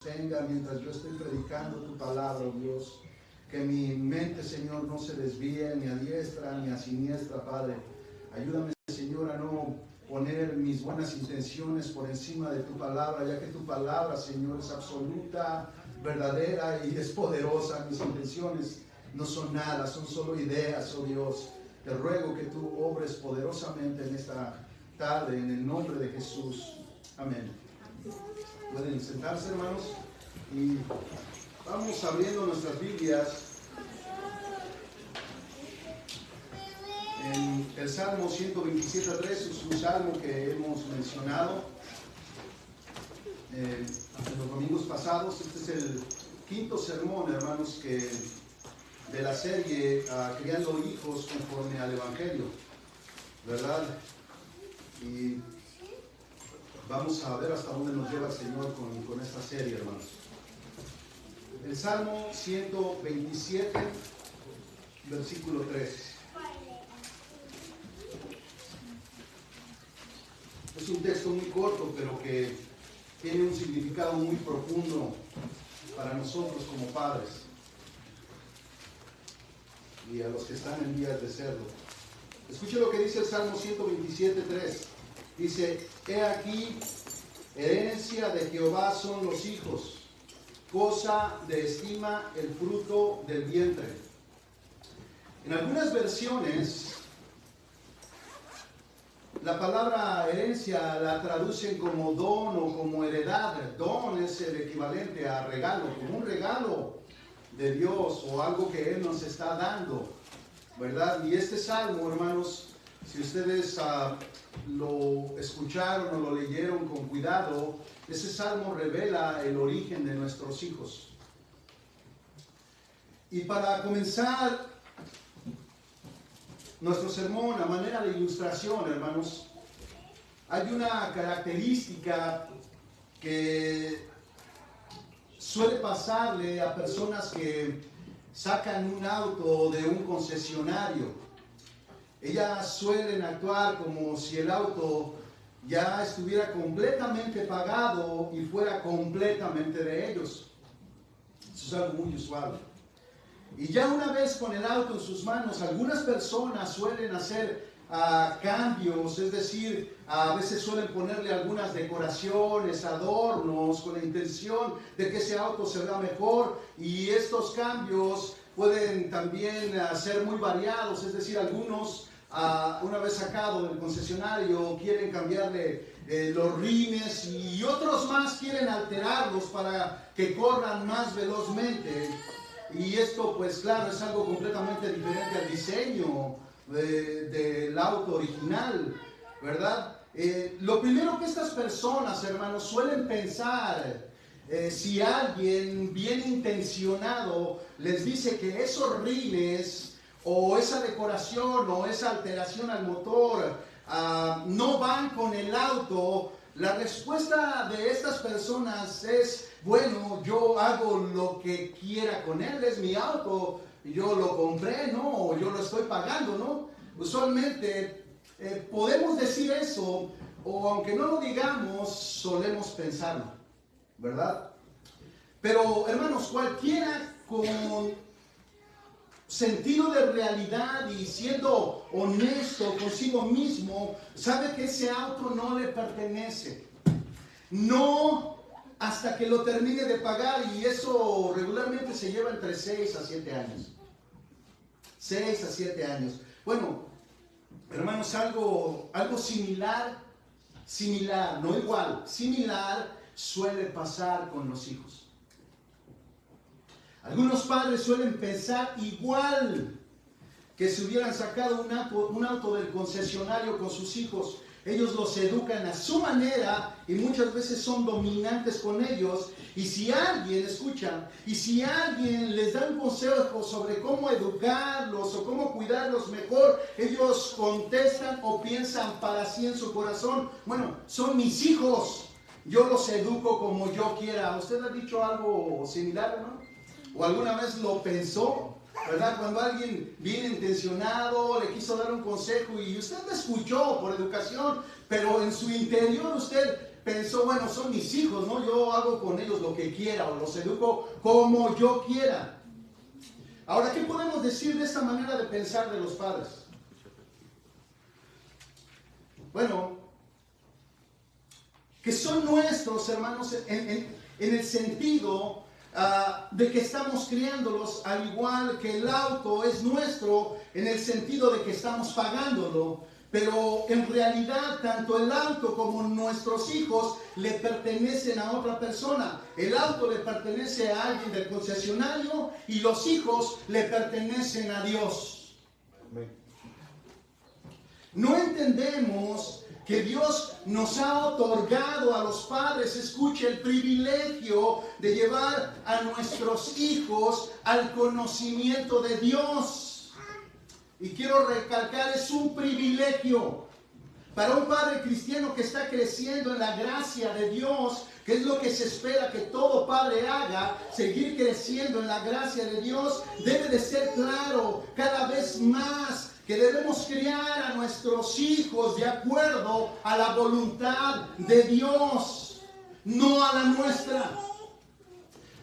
Tenga mientras yo estoy predicando tu palabra, oh Dios. Que mi mente, Señor, no se desvíe ni a diestra ni a siniestra, Padre. Ayúdame, Señor, a no poner mis buenas intenciones por encima de tu palabra, ya que tu palabra, Señor, es absoluta, verdadera y es poderosa. Mis intenciones no son nada, son solo ideas, oh Dios. Te ruego que tú obres poderosamente en esta tarde, en el nombre de Jesús. Amén. Pueden sentarse, hermanos, y vamos abriendo nuestras Biblias en el Salmo 127:3. Es un salmo que hemos mencionado en los domingos pasados. Este es el quinto sermón, hermanos, de la serie Criando Hijos conforme al Evangelio, ¿verdad? Y vamos a ver hasta dónde nos lleva el Señor con esta serie, hermanos. El Salmo 127, versículo 3. Es un texto muy corto, pero que tiene un significado muy profundo para nosotros como padres y a los que están en vías de serlo. Escuche lo que dice el Salmo 127:3. Dice: he aquí, herencia de Jehová son los hijos, cosa de estima el fruto del vientre. En algunas versiones, la palabra herencia la traducen como don o como heredad. Don es el equivalente a regalo, como un regalo de Dios o algo que Él nos está dando, ¿verdad? Y este salmo, hermanos, si ustedes lo escucharon o lo leyeron con cuidado, ese salmo revela el origen de nuestros hijos. Y para comenzar nuestro sermón a manera de ilustración, hermanos, hay una característica que suele pasarle a personas que sacan un auto de un concesionario. Ellas suelen actuar como si el auto ya estuviera completamente pagado y fuera completamente de ellos. Eso es algo muy usual. Y ya una vez con el auto en sus manos, algunas personas suelen hacer cambios, es decir, a veces suelen ponerle algunas decoraciones, adornos, con la intención de que ese auto se vea mejor, y estos cambios pueden también ser muy variados, es decir, algunos una vez sacado del concesionario quieren cambiarle los rines, y otros más quieren alterarlos para que corran más velozmente. Y esto, pues claro, es algo completamente diferente al diseño del auto original, ¿verdad? Lo primero que estas personas, hermanos, suelen pensar, si alguien bien intencionado les dice que esos rines o esa decoración o esa alteración al motor no van con el auto, la respuesta de estas personas es: bueno, yo hago lo que quiera con él, es mi auto, yo lo compré, ¿no? O yo lo estoy pagando, ¿no? Usualmente podemos decir eso, o aunque no lo digamos, solemos pensarlo, ¿verdad? Pero, hermanos, cualquiera con sentido de realidad y siendo honesto consigo mismo, sabe que ese auto no le pertenece. No hasta que lo termine de pagar, y eso regularmente se lleva entre 6 a 7 años. 6 a 7 años. Bueno, hermanos, algo similar, no igual, similar suele pasar con los hijos. Algunos padres suelen pensar igual que si hubieran sacado un auto del concesionario con sus hijos. Ellos los educan a su manera y muchas veces son dominantes con ellos. Y si alguien, escucha, y si alguien les da un consejo sobre cómo educarlos o cómo cuidarlos mejor, ellos contestan o piensan para sí en su corazón: bueno, son mis hijos, yo los educo como yo quiera. ¿Usted ha dicho algo similar, hermano? ¿O alguna vez lo pensó? ¿Verdad? Cuando alguien bien intencionado le quiso dar un consejo y usted lo escuchó por educación, pero en su interior usted pensó, bueno, son mis hijos, ¿no? Yo hago con ellos lo que quiera o los educo como yo quiera. Ahora, ¿qué podemos decir de esta manera de pensar de los padres? Bueno, que son nuestros, hermanos, en el sentido de que estamos criándolos, al igual que el auto es nuestro, en el sentido de que estamos pagándolo. Pero en realidad tanto el auto como nuestros hijos le pertenecen a otra persona. El auto le pertenece a alguien del concesionario y los hijos le pertenecen a Dios. No entendemos que Dios nos ha otorgado a los padres, escuche, el privilegio de llevar a nuestros hijos al conocimiento de Dios. Y quiero recalcar, es un privilegio para un padre cristiano que está creciendo en la gracia de Dios, que es lo que se espera que todo padre haga, seguir creciendo en la gracia de Dios. Debe de ser claro cada vez más que debemos criar a nuestros hijos de acuerdo a la voluntad de Dios, no a la nuestra.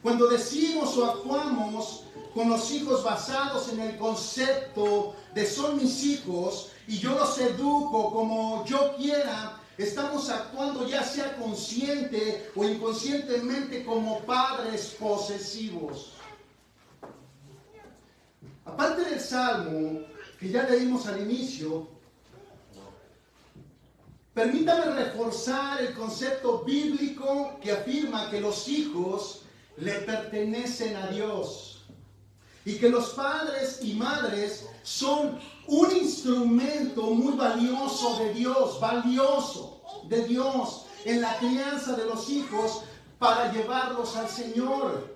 Cuando decimos o actuamos con los hijos basados en el concepto de son mis hijos y yo los educo como yo quiera, estamos actuando ya sea consciente o inconscientemente como padres posesivos. Aparte del Salmo que ya leímos al inicio, permítame reforzar el concepto bíblico que afirma que los hijos le pertenecen a Dios y que los padres y madres son un instrumento muy valioso de Dios en la crianza de los hijos para llevarlos al Señor.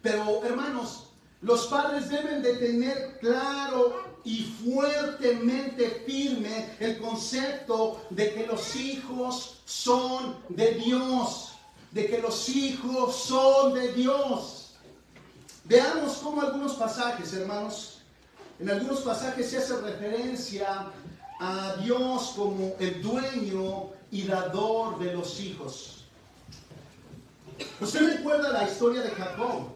Pero hermanos, los padres deben de tener claro y fuertemente firme el concepto de que los hijos son de Dios, de que los hijos son de Dios. Veamos cómo algunos pasajes, hermanos, en algunos pasajes se hace referencia a Dios como el dueño y dador de los hijos. Usted recuerda la historia de Jacob,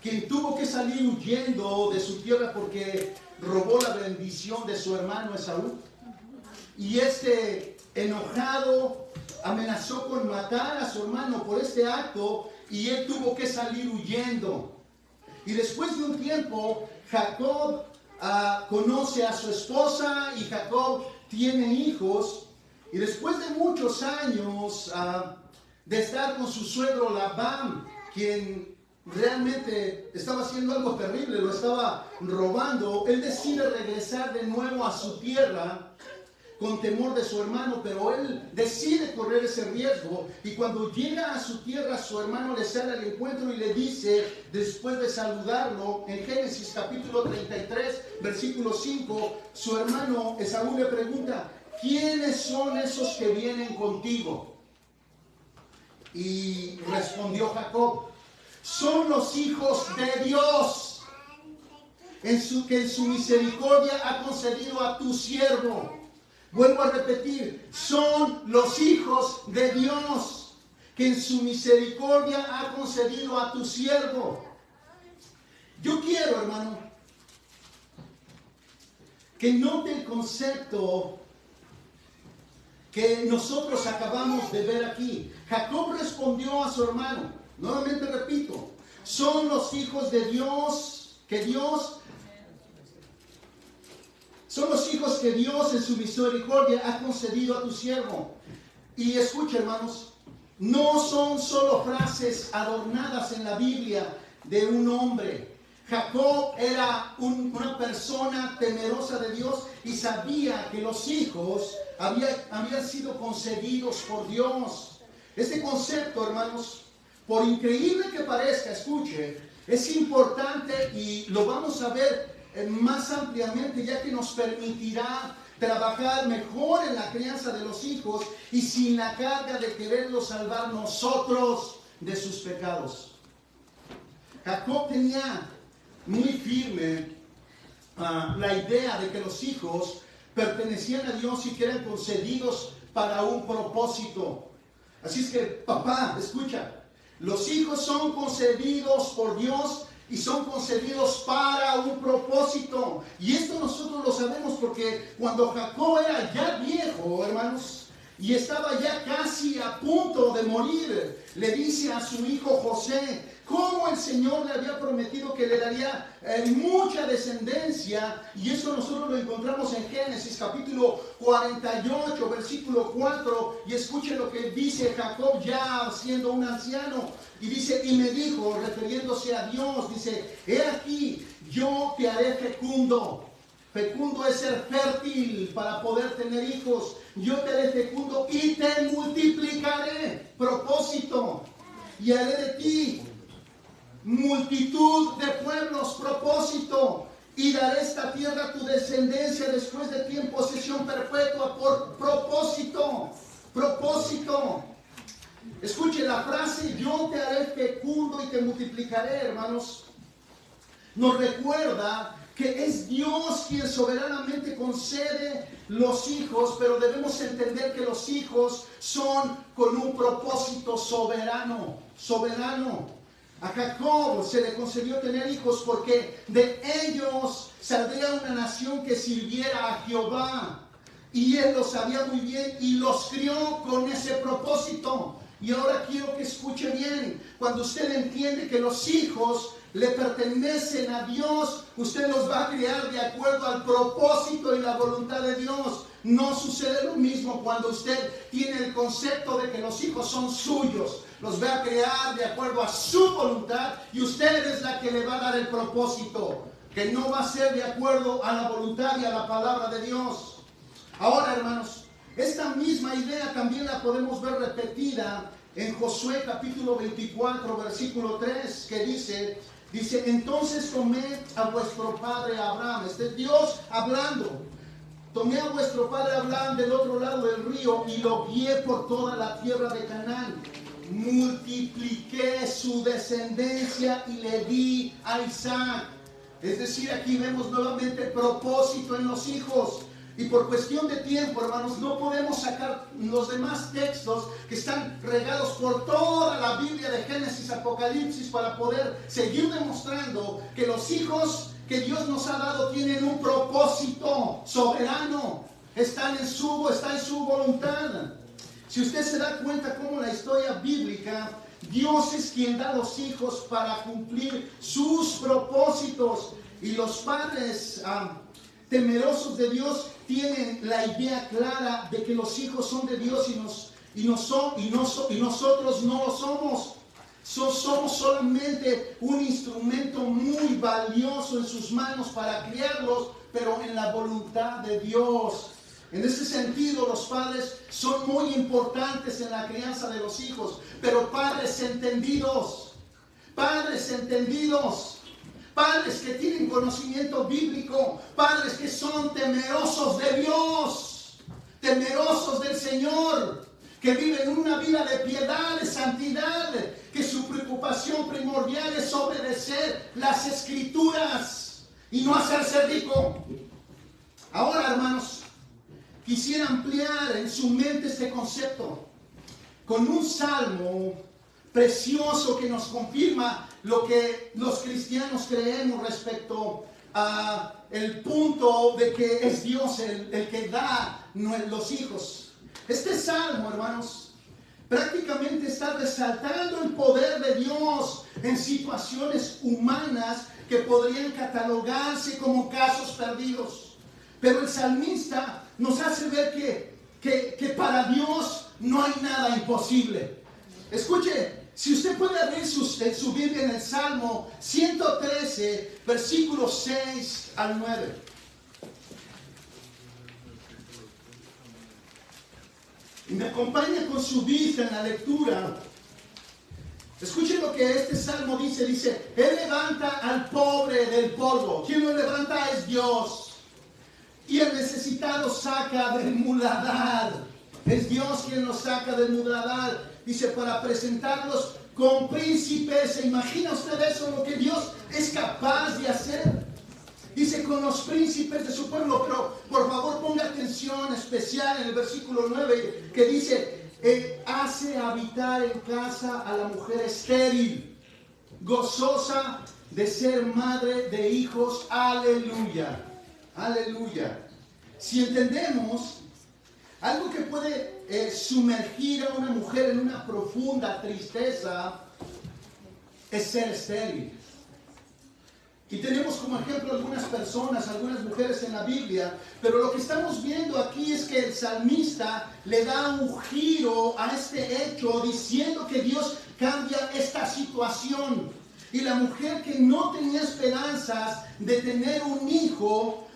quien tuvo que salir huyendo de su tierra porque robó la bendición de su hermano Esaú. Y enojado, amenazó con matar a su hermano por este acto y él tuvo que salir huyendo. Y después de un tiempo, Jacob conoce a su esposa y Jacob tiene hijos. Y después de muchos años de estar con su suegro Labán, quien realmente estaba haciendo algo terrible, lo estaba robando, él decide regresar de nuevo a su tierra con temor de su hermano, pero él decide correr ese riesgo. Y cuando llega a su tierra, su hermano le sale al encuentro y le dice, después de saludarlo, en Génesis capítulo 33, versículo 5, su hermano Esaú le pregunta, ¿quiénes son esos que vienen contigo? Y respondió Jacob, son los hijos de Dios, que en su misericordia ha concedido a tu siervo. Vuelvo a repetir, son los hijos de Dios, que en su misericordia ha concedido a tu siervo. Yo quiero, hermano, que note el concepto que nosotros acabamos de ver aquí. Jacob respondió a su hermano, nuevamente repito, son los hijos de Dios, son los hijos que Dios en su misericordia ha concedido a tu siervo. Y escucha, hermanos, no son solo frases adornadas en la Biblia de un hombre. Jacob era una persona temerosa de Dios y sabía que los hijos habían sido concedidos por Dios. Este concepto, hermanos, por increíble que parezca, escuche, es importante y lo vamos a ver más ampliamente, ya que nos permitirá trabajar mejor en la crianza de los hijos y sin la carga de quererlos salvar nosotros de sus pecados. Jacob tenía muy firme la idea de que los hijos pertenecían a Dios y que eran concedidos para un propósito. Así es que, papá, escucha, los hijos son concebidos por Dios y son concebidos para un propósito. Y esto nosotros lo sabemos porque cuando Jacob era ya viejo, hermanos, y estaba ya casi a punto de morir, le dice a su hijo José cómo el Señor le había prometido que le daría mucha descendencia. Y eso nosotros lo encontramos en Génesis capítulo 48, versículo 4. Y escuchen lo que dice Jacob ya siendo un anciano. Y dice, y me dijo, refiriéndose a Dios, dice, he aquí, yo te haré fecundo. Fecundo es ser fértil para poder tener hijos. Yo te haré fecundo y te multiplicaré. Propósito. Y haré de ti multitud de pueblos. Propósito. Y daré esta tierra a tu descendencia después de ti en posesión perpetua. Por propósito. Propósito. Escuche la frase, yo te haré fecundo y te multiplicaré, hermanos. Nos recuerda que es Dios quien soberanamente concede los hijos, pero debemos entender que los hijos son con un propósito soberano, soberano. A Jacob se le concedió tener hijos porque de ellos saldría una nación que sirviera a Jehová. Y él lo sabía muy bien y los crió con ese propósito. Y ahora quiero que escuche bien, cuando usted entiende que los hijos le pertenecen a Dios, usted los va a criar de acuerdo al propósito y la voluntad de Dios. No sucede lo mismo cuando usted tiene el concepto de que los hijos son suyos. Los va a criar de acuerdo a su voluntad y usted es la que le va a dar el propósito, que no va a ser de acuerdo a la voluntad y a la palabra de Dios. Ahora, hermanos, esta misma idea también la podemos ver repetida en Josué capítulo 24, versículo 3, que dice, entonces tomé a vuestro padre Abraham, este es Dios hablando, tomé a vuestro padre Abraham del otro lado del río y lo guié por toda la tierra de Canaán, multipliqué su descendencia y le di a Isaac. Es decir, aquí vemos nuevamente el propósito en los hijos. Y por cuestión de tiempo, hermanos, no podemos sacar los demás textos que están regados por toda la Biblia de Génesis, Apocalipsis, para poder seguir demostrando que los hijos que Dios nos ha dado tienen un propósito soberano. Está en su voluntad. Si usted se da cuenta cómo la historia bíblica, Dios es quien da los hijos para cumplir sus propósitos. Y los padres temerosos de Dios tienen la idea clara de que los hijos son de Dios y nosotros no lo somos. Somos solamente un instrumento muy valioso en sus manos para criarlos, pero en la voluntad de Dios. En ese sentido, los padres son muy importantes en la crianza de los hijos, pero padres entendidos, padres que tienen conocimiento bíblico, padres que son temerosos de Dios, temerosos del Señor, que viven una vida de piedad, de santidad, que su preocupación primordial es obedecer las Escrituras y no hacerse rico. Ahora, hermanos, quisiera ampliar en su mente este concepto con un salmo precioso que nos confirma lo que los cristianos creemos respecto a el punto de que es Dios el que da los hijos. Este salmo, hermanos, prácticamente está resaltando el poder de Dios en situaciones humanas que podrían catalogarse como casos perdidos. Pero el salmista nos hace ver que para Dios no hay nada imposible. Escuche, si usted puede abrir su Biblia en el Salmo 113, versículos 6 al 9. Y me acompaña con su vista en la lectura. Escuchen lo que este salmo dice, Él levanta al pobre del polvo. ¿Quién lo levanta? Es Dios. Y el necesitado saca del muladar. Es Dios quien los saca del muladar. Dice, para presentarlos con príncipes. ¿Se imagina usted eso? Lo que Dios es capaz de hacer. Dice con los príncipes de su pueblo, pero por favor ponga atención especial en el versículo 9 que dice, hace habitar en casa a la mujer estéril, gozosa de ser madre de hijos. Aleluya, aleluya. Si entendemos, algo que puede sumergir a una mujer en una profunda tristeza es ser estéril. Y tenemos como ejemplo algunas personas, algunas mujeres en la Biblia, pero lo que estamos viendo aquí es que el salmista le da un giro a este hecho diciendo que Dios cambia esta situación. Y la mujer que no tenía esperanzas de tener un hijo,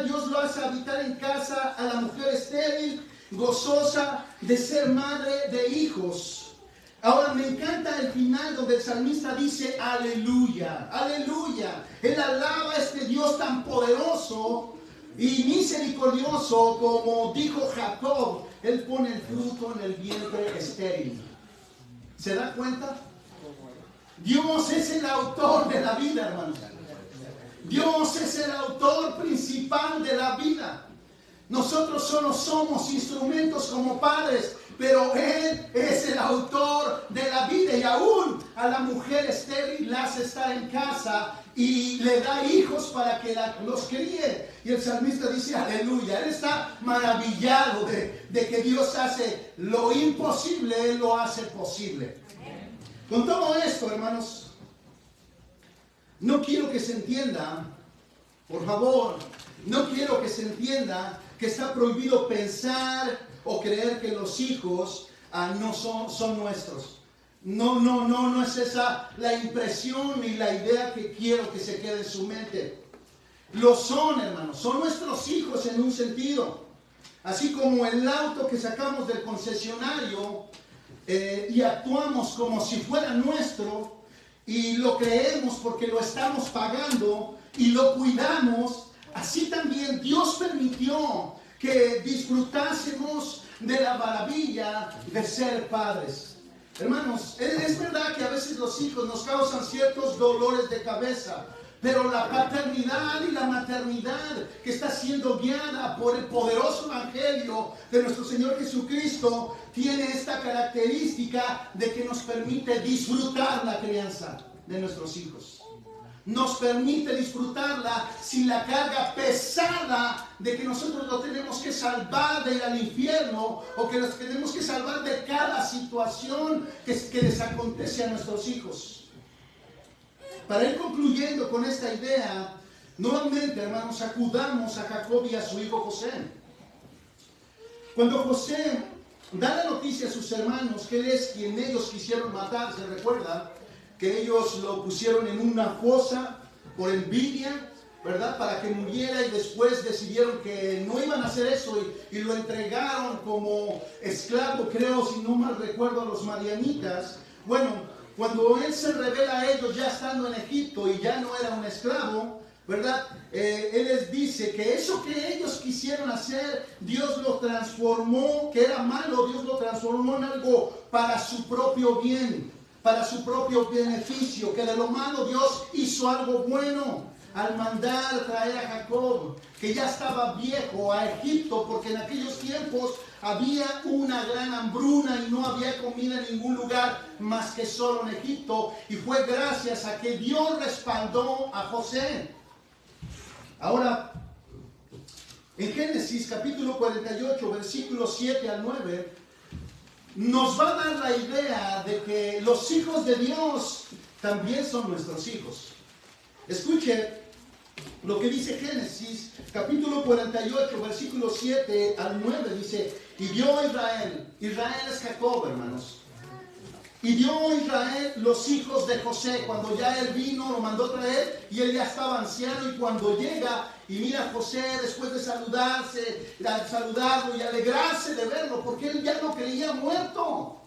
Dios lo hace habitar en casa a la mujer estéril, gozosa de ser madre de hijos. Ahora me encanta el final donde el salmista dice aleluya, aleluya. Él alaba a este Dios tan poderoso y misericordioso como dijo Jacob. Él pone el fruto en el vientre estéril. ¿Se da cuenta? Dios es el autor de la vida, hermanos. Dios es el autor principal de la vida. Nosotros solo somos instrumentos como padres, pero Él es el autor de la vida. Y aún a la mujer estéril la hace estar en casa y le da hijos para que los críe. Y el salmista dice aleluya. Él está maravillado de que Dios hace lo imposible, Él lo hace posible. Con todo esto, hermanos, no quiero que se entienda, por favor, no quiero que se entienda que está prohibido pensar o creer que los hijos no son nuestros. No es esa la impresión ni la idea que quiero que se quede en su mente. Lo son, hermanos, son nuestros hijos en un sentido. Así como el auto que sacamos del concesionario y actuamos como si fuera nuestro y lo creemos porque lo estamos pagando y lo cuidamos. Así también Dios permitió que disfrutásemos de la maravilla de ser padres. Hermanos, es verdad que a veces los hijos nos causan ciertos dolores de cabeza, pero la paternidad y la maternidad que está siendo guiada por el poderoso evangelio de nuestro Señor Jesucristo tiene esta característica de que nos permite disfrutar la crianza de nuestros hijos. Nos permite disfrutarla sin la carga pesada de que nosotros lo tenemos que salvar de ir al infierno o que nos tenemos que salvar de cada situación que les acontece a nuestros hijos. Para ir concluyendo con esta idea, nuevamente, hermanos, acudamos a Jacob y a su hijo José. Cuando José da la noticia a sus hermanos que él es quien ellos quisieron matar, ¿se recuerda? Que ellos lo pusieron en una fosa por envidia, ¿verdad? Para que muriera, y después decidieron que no iban a hacer eso y lo entregaron como esclavo, creo, si no mal recuerdo, a los madianitas. Bueno, cuando él se revela a ellos ya estando en Egipto y ya no era un esclavo, ¿verdad? Él les dice que eso que ellos quisieron hacer, Dios lo transformó, que era malo, Dios lo transformó en algo para su propio bien, para su propio beneficio, que de lo malo Dios hizo algo bueno al mandar traer a Jacob, que ya estaba viejo, a Egipto, porque en aquellos tiempos había una gran hambruna y no había comida en ningún lugar más que solo en Egipto, y fue gracias a que Dios respaldó a José. Ahora, en Génesis capítulo 48, versículos 7 al 9, nos va a dar la idea de que los hijos de Dios también son nuestros hijos. Escuche lo que dice Génesis, capítulo 48, versículo 7 al 9, dice, y vio Israel es Jacob, hermanos, y vio Israel los hijos de José, cuando ya él vino, lo mandó traer, y él ya estaba anciano, y cuando llega y mira a José, después de saludarlo y alegrarse de verlo, porque él ya lo creía muerto,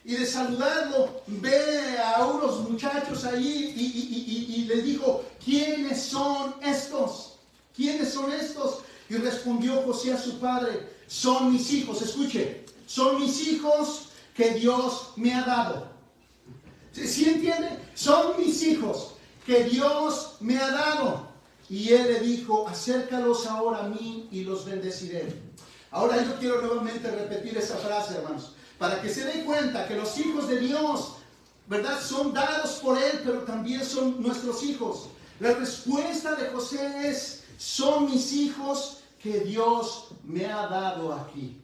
y de saludarlo, ve a unos muchachos ahí y le dijo, ¿quiénes son estos? ¿Quiénes son estos? Y respondió José a su padre, son mis hijos, escuche, son mis hijos que Dios me ha dado. ¿Sí entiende? Son mis hijos que Dios me ha dado. Y él le dijo, acércalos ahora a mí y los bendeciré. Ahora yo quiero nuevamente repetir esa frase, hermanos, para que se den cuenta que los hijos de Dios, ¿verdad?, son dados por Él, pero también son nuestros hijos. La respuesta de José es, son mis hijos que Dios me ha dado aquí.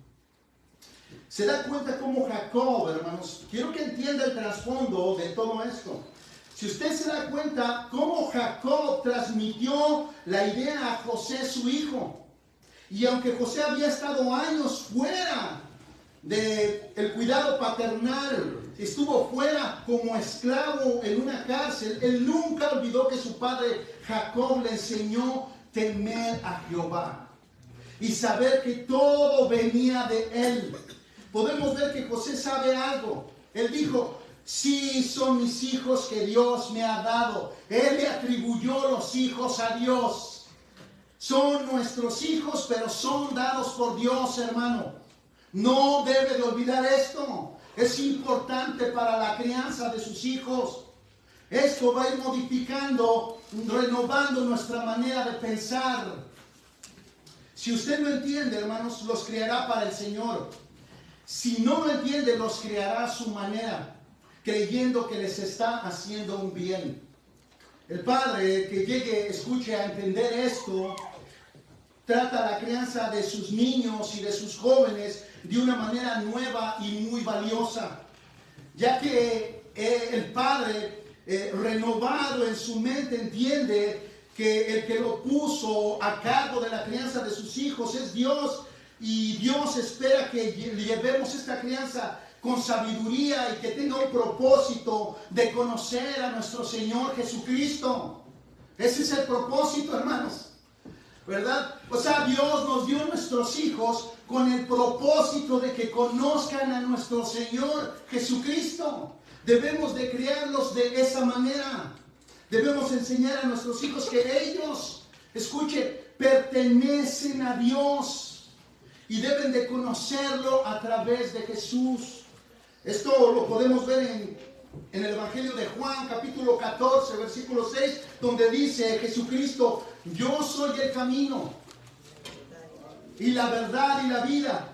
Se da cuenta cómo Jacob, hermanos, quiero que entienda el trasfondo de todo esto. Si usted se da cuenta cómo Jacob transmitió la idea a José, su hijo. Y aunque José había estado años fuera del cuidado paternal, estuvo fuera como esclavo en una cárcel, él nunca olvidó que su padre Jacob le enseñó temer a Jehová y saber que todo venía de él. Podemos ver que José sabe algo. Él dijo, sí, son mis hijos que Dios me ha dado. Él le atribuyó los hijos a Dios. Son nuestros hijos, pero son dados por Dios, hermano. No debe de olvidar esto. Es importante para la crianza de sus hijos. Esto va a ir modificando, renovando nuestra manera de pensar. Si usted lo entiende, hermanos, los criará para el Señor. Si no lo entiende, los criará a su manera, creyendo que les está haciendo un bien. El padre que llegue, escuche a entender esto, trata la crianza de sus niños y de sus jóvenes de una manera nueva y muy valiosa, ya que el padre renovado en su mente entiende que el que lo puso a cargo de la crianza de sus hijos es Dios, y Dios espera que llevemos esta crianza con sabiduría y que tenga un propósito de conocer a nuestro Señor Jesucristo. Ese es el propósito, hermanos, ¿verdad? O sea, Dios nos dio nuestros hijos con el propósito de que conozcan a nuestro Señor Jesucristo. Debemos de criarlos de esa manera. Debemos enseñar a nuestros hijos que ellos, escuche, pertenecen a Dios y deben de conocerlo a través de Jesús. Esto lo podemos ver en el Evangelio de Juan, capítulo 14, versículo 6, donde dice Jesucristo, yo soy el camino y la verdad y la vida,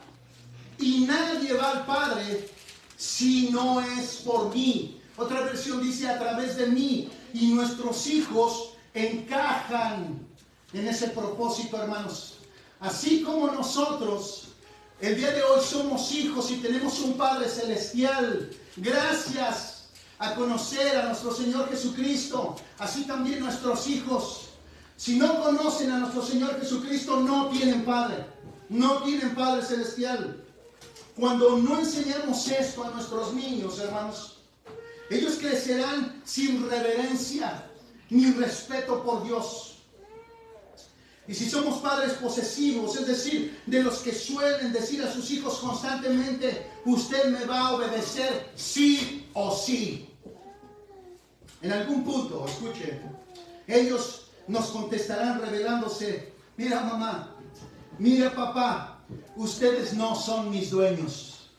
y nadie va al Padre si no es por mí. Otra versión dice a través de mí, y nuestros hijos encajan en ese propósito, hermanos. Así como nosotros el día de hoy somos hijos y tenemos un Padre Celestial, gracias a conocer a nuestro Señor Jesucristo, así también nuestros hijos, si no conocen a nuestro Señor Jesucristo, no tienen Padre, no tienen Padre Celestial. Cuando no enseñamos esto a nuestros niños, hermanos, ellos crecerán sin reverencia ni respeto por Dios. Y si somos padres posesivos, es decir, de los que suelen decir a sus hijos constantemente, usted me va a obedecer sí o sí. En algún punto, escuche, ellos nos contestarán revelándose, mira mamá, mira papá, ustedes no son mis dueños,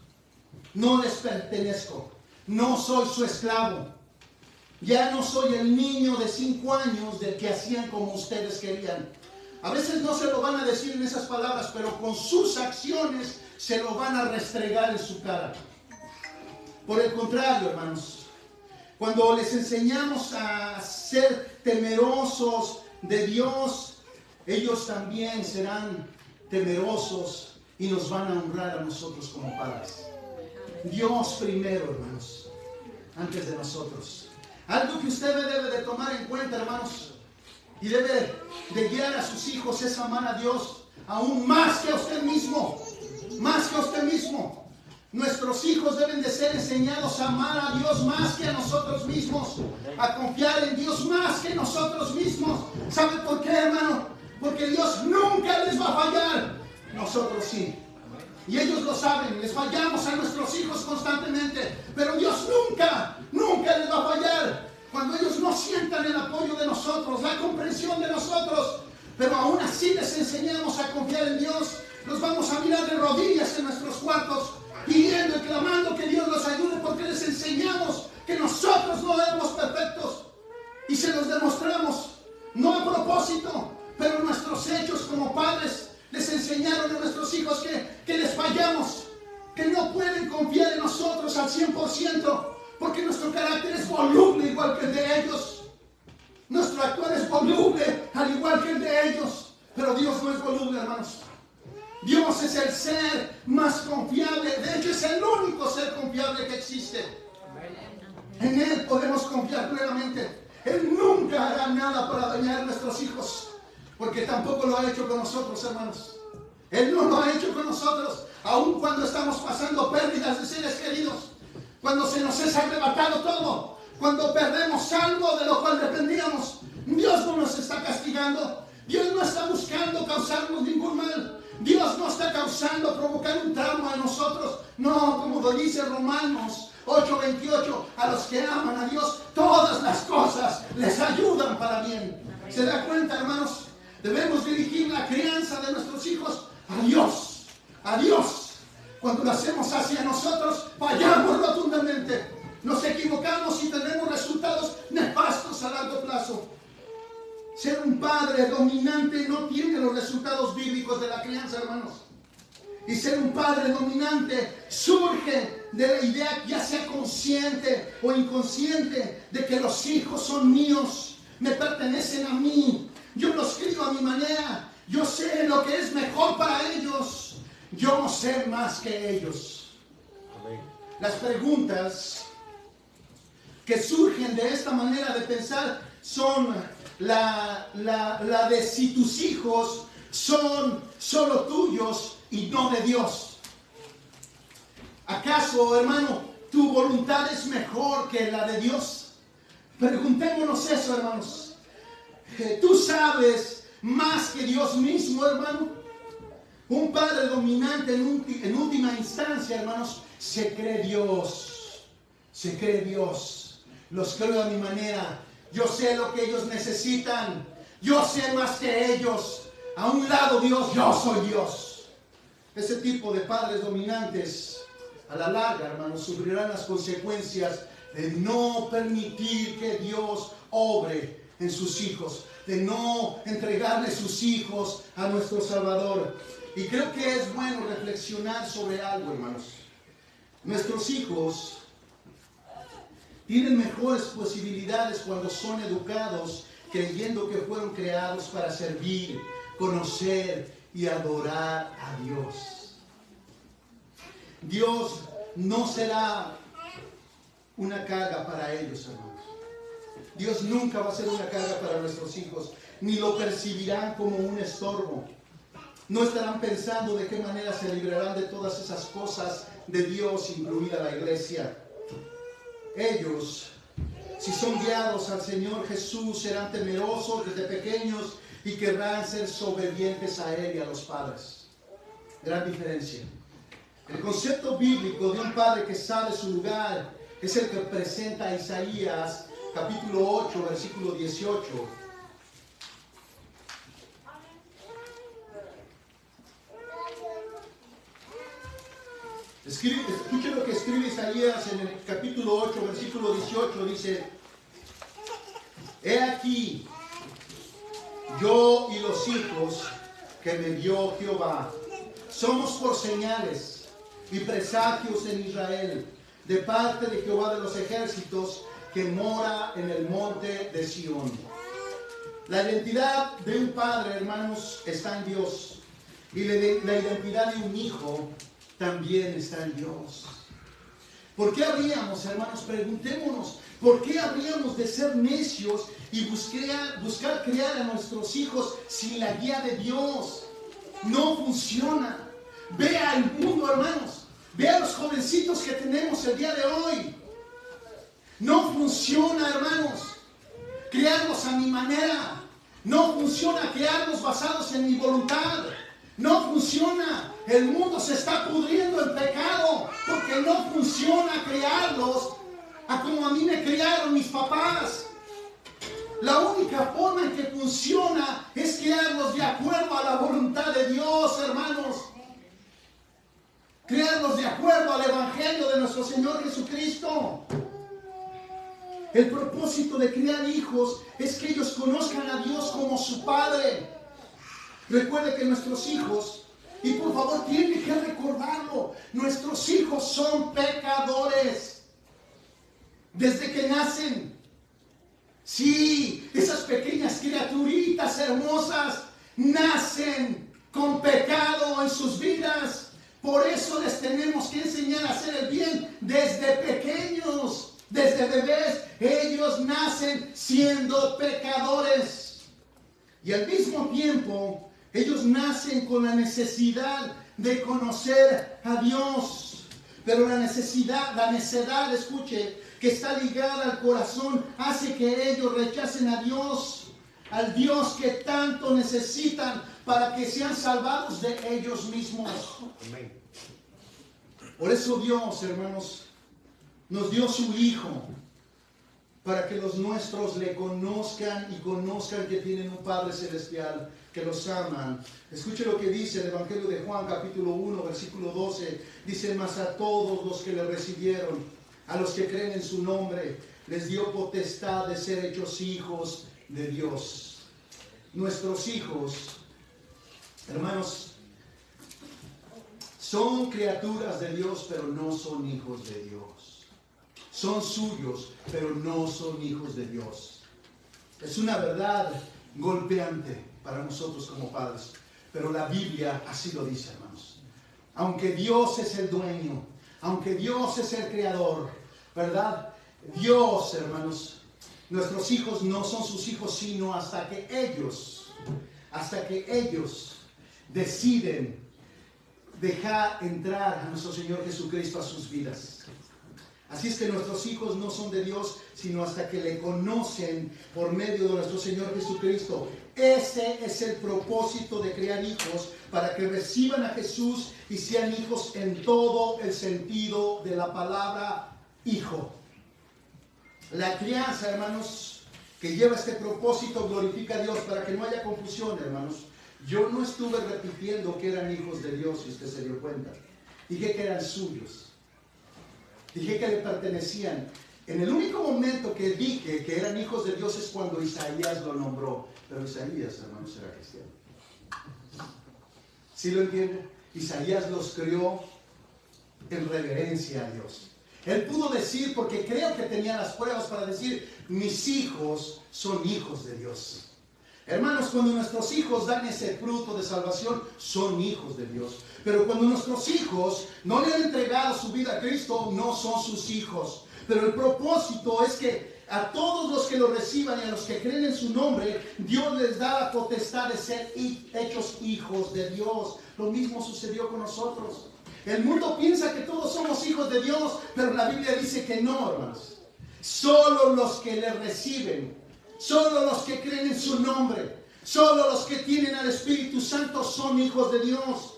no les pertenezco, no soy su esclavo, ya no soy el niño de 5 años del que hacían como ustedes querían. A veces no se lo van a decir en esas palabras, pero con sus acciones se lo van a restregar en su cara. Por el contrario, hermanos, cuando les enseñamos a ser temerosos de Dios, ellos también serán temerosos y nos van a honrar a nosotros como padres. Dios primero, hermanos, antes de nosotros. Algo que usted debe de tomar en cuenta, hermanos, y debe de guiar a sus hijos es amar a Dios aún más que a usted mismo. Más que a usted mismo. Nuestros hijos deben de ser enseñados a amar a Dios más que a nosotros mismos. A confiar en Dios más que nosotros mismos. ¿Sabe por qué, hermano? Porque Dios nunca les va a fallar. Nosotros sí. Y ellos lo saben. Les fallamos a nuestros hijos constantemente. Pero Dios nunca, nunca les va a fallar. Cuando ellos no sientan el apoyo de nosotros, la comprensión de nosotros, pero aún así les enseñamos a confiar en Dios, nos vamos a mirar de rodillas en nuestros cuartos, pidiendo y clamando que Dios nos ayude, porque les enseñamos que nosotros no éramos perfectos y se los demostramos. no a propósito, pero nuestros hechos como padres les enseñaron a nuestros hijos que les fallamos, que no pueden confiar en nosotros al 100%, porque nuestro carácter es voluble igual que el de ellos. Nuestro actuar es voluble al igual que el de ellos, pero Dios no es voluble, hermanos. Dios es el ser más confiable, de hecho es el único ser confiable que existe. En Él podemos confiar plenamente. Él nunca hará nada para dañar a nuestros hijos, porque tampoco lo ha hecho con nosotros, hermanos. Él no lo ha hecho con nosotros, aun cuando estamos pasando pérdidas de seres queridos, cuando se nos es arrebatado todo, cuando perdemos algo de lo cual dependíamos. Dios no nos está castigando, Dios no está buscando causarnos ningún mal. Dios no está causando, provocar un trauma en nosotros. No, como lo dice Romanos 8:28, a los que aman a Dios, todas las cosas les ayudan para bien. ¿Se da cuenta, hermanos? Debemos dirigir la crianza de nuestros hijos a Dios. A Dios. Cuando lo hacemos hacia nosotros, fallamos rotundamente. Nos equivocamos y tenemos resultados nefastos a largo plazo. Ser un padre dominante no tiene los resultados bíblicos de la crianza, hermanos. Y ser un padre dominante surge de la idea, ya sea consciente o inconsciente, de que los hijos son míos, me pertenecen a mí. Yo los crío a mi manera. Yo sé lo que es mejor para ellos. Yo no sé más que ellos. Las preguntas que surgen de esta manera de pensar son la de si tus hijos son solo tuyos y no de Dios. ¿Acaso, hermano, tu voluntad es mejor que la de Dios? Preguntémonos eso, hermanos. ¿Tú sabes más que Dios mismo, hermano? Un padre dominante en última instancia, hermanos, se cree Dios. Se cree Dios. Los creo a mi manera. Yo sé lo que ellos necesitan. Yo sé más que ellos. A un lado Dios, yo soy Dios. Ese tipo de padres dominantes, a la larga, hermanos, sufrirán las consecuencias de no permitir que Dios obre en sus hijos, de no entregarle sus hijos a nuestro Salvador. Y creo que es bueno reflexionar sobre algo, hermanos. Nuestros hijos tienen mejores posibilidades cuando son educados creyendo que fueron creados para servir, conocer y adorar a Dios. Dios no será una carga para ellos, hermanos. Dios nunca va a ser una carga para nuestros hijos, ni lo percibirán como un estorbo. No estarán pensando de qué manera se librarán de todas esas cosas de Dios, incluida la iglesia. Ellos, si son guiados al Señor Jesús, serán temerosos desde pequeños y querrán ser obedientes a Él y a los padres. Gran diferencia. El concepto bíblico de un padre que sabe su lugar es el que presenta Isaías capítulo 8, versículo 18. Escuchen lo que escribe Isaías en el capítulo 8, versículo 18. Dice: He aquí, yo y los hijos que me dio Jehová, somos por señales y presagios en Israel, de parte de Jehová de los ejércitos, que mora en el monte de Sión. La identidad de un padre, hermanos, está en Dios. Y la identidad de un hijo también está en Dios. ¿Por qué habríamos, hermanos, preguntémonos, por qué habríamos de ser necios y buscar criar a nuestros hijos sin la guía de Dios? No funciona. Vea el mundo, hermanos. Vea los jovencitos que tenemos el día de hoy. No funciona, hermanos, criarlos a mi manera. No funciona criarlos basados en mi voluntad. No funciona. El mundo se está pudriendo en pecado porque no funciona criarlos a como a mí me criaron mis papás. La única forma en que funciona es criarlos de acuerdo a la voluntad de Dios, hermanos. Criarlos de acuerdo al Evangelio de nuestro Señor Jesucristo. El propósito de criar hijos es que ellos conozcan a Dios como su Padre. Recuerde que nuestros hijos, y por favor tiene que recordarlo, nuestros hijos son pecadores desde que nacen. Sí, esas pequeñas criaturitas hermosas nacen con pecado en sus vidas. Por eso les tenemos que enseñar a hacer el bien desde pequeños, desde bebés. Ellos nacen siendo pecadores. Y al mismo tiempo, ellos nacen con la necesidad de conocer a Dios. Pero la necedad, escuche, que está ligada al corazón, hace que ellos rechacen a Dios, al Dios que tanto necesitan para que sean salvados de ellos mismos. Amén. Por eso Dios, hermanos, nos dio su Hijo, para que los nuestros le conozcan y conozcan que tienen un Padre Celestial, que los aman. Escuche lo que dice el Evangelio de Juan, capítulo 1, versículo 12. Dice: mas a todos los que le recibieron, a los que creen en su nombre, les dio potestad de ser hechos hijos de Dios. Nuestros hijos, hermanos, son criaturas de Dios, pero no son hijos de Dios. Son suyos, pero no son hijos de Dios. Es una verdad golpeante para nosotros como padres, pero la Biblia así lo dice, hermanos. Aunque Dios es el dueño, aunque Dios es el creador, ¿verdad? Dios, hermanos, nuestros hijos no son sus hijos, sino hasta que ellos deciden dejar entrar a nuestro Señor Jesucristo a sus vidas. Así es que nuestros hijos no son de Dios, sino hasta que le conocen por medio de nuestro Señor Jesucristo. Ese es el propósito de criar hijos, para que reciban a Jesús y sean hijos en todo el sentido de la palabra hijo. La crianza, hermanos, que lleva este propósito glorifica a Dios. Para que no haya confusión, hermanos, yo no estuve repitiendo que eran hijos de Dios, si usted se dio cuenta. Dije que eran suyos. Dije que le pertenecían. En el único momento que dije que eran hijos de Dios es cuando Isaías lo nombró. Pero Isaías, hermanos, era cristiano. ¿Sí lo entienden? Isaías los crió en reverencia a Dios. Él pudo decir, porque creo que tenía las pruebas para decir: mis hijos son hijos de Dios. Hermanos, cuando nuestros hijos dan ese fruto de salvación, son hijos de Dios. Pero cuando nuestros hijos no le han entregado su vida a Cristo, no son sus hijos. Pero el propósito es que a todos los que lo reciban y a los que creen en su nombre, Dios les da la potestad de ser hechos hijos de Dios. Lo mismo sucedió con nosotros. El mundo piensa que todos somos hijos de Dios, pero la Biblia dice que no, hermanos. Solo los que le reciben, solo los que creen en su nombre, solo los que tienen al Espíritu Santo son hijos de Dios.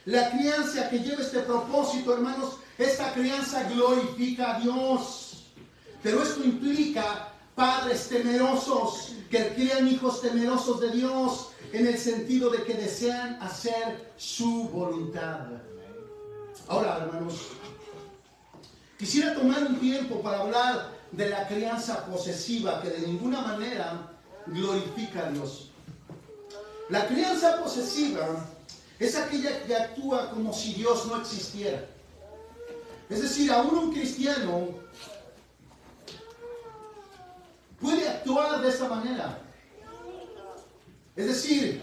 La crianza que lleva este propósito, hermanos, esta crianza glorifica a Dios. Pero esto implica padres temerosos, que crían hijos temerosos de Dios, en el sentido de que desean hacer su voluntad. Ahora, hermanos, quisiera tomar un tiempo para hablar de la crianza posesiva, que de ninguna manera glorifica a Dios. La crianza posesiva es aquella que actúa como si Dios no existiera. Es decir, aún un cristiano puede actuar de esta manera. Es decir,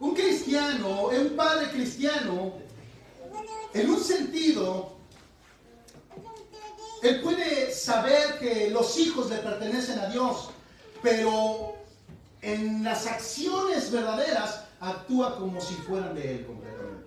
un cristiano, un padre cristiano, en un sentido, él puede saber que los hijos le pertenecen a Dios, pero en las acciones verdaderas actúa como si fueran de él completamente.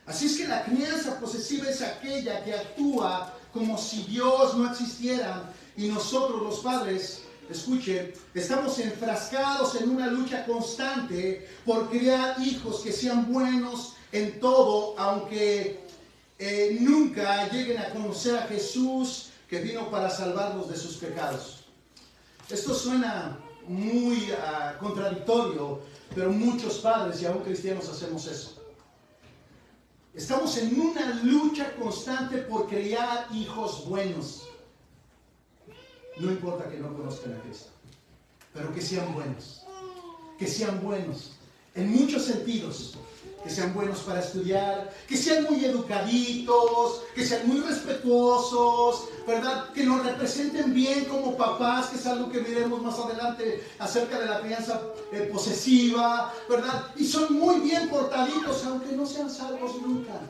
Así es que la crianza posesiva es aquella que actúa como si Dios no existiera, y nosotros los padres, escuchen, estamos enfrascados en una lucha constante por criar hijos que sean buenos en todo, aunque nunca lleguen a conocer a Jesús, que vino para salvarlos de sus pecados. Esto suena muy contradictorio, pero muchos padres y aún cristianos hacemos eso. Estamos en una lucha constante por criar hijos buenos. No importa que no conozcan a Cristo, pero que sean buenos. Que sean buenos en muchos sentidos. Que sean buenos para estudiar, que sean muy educaditos, que sean muy respetuosos, ¿verdad? Que nos representen bien como papás, que es algo que veremos más adelante acerca de la crianza posesiva, ¿verdad? Y son muy bien portaditos, aunque no sean salvos nunca,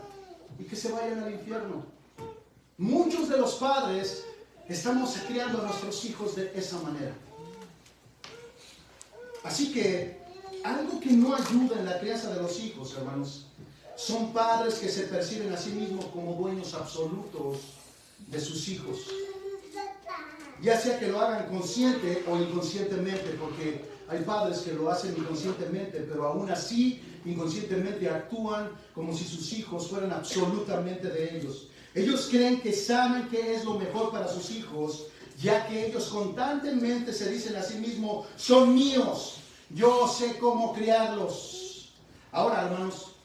y que se vayan al infierno. Muchos de los padres estamos criando a nuestros hijos de esa manera. Así que algo que no ayuda en la crianza de los hijos, hermanos, son padres que se perciben a sí mismos como dueños absolutos de sus hijos. Ya sea que lo hagan consciente o inconscientemente, porque hay padres que lo hacen inconscientemente, pero aún así, inconscientemente actúan como si sus hijos fueran absolutamente de ellos. Ellos creen que saben qué es lo mejor para sus hijos, ya que ellos constantemente se dicen a sí mismos, son míos. Yo sé cómo criarlos. Ahora, hermanos,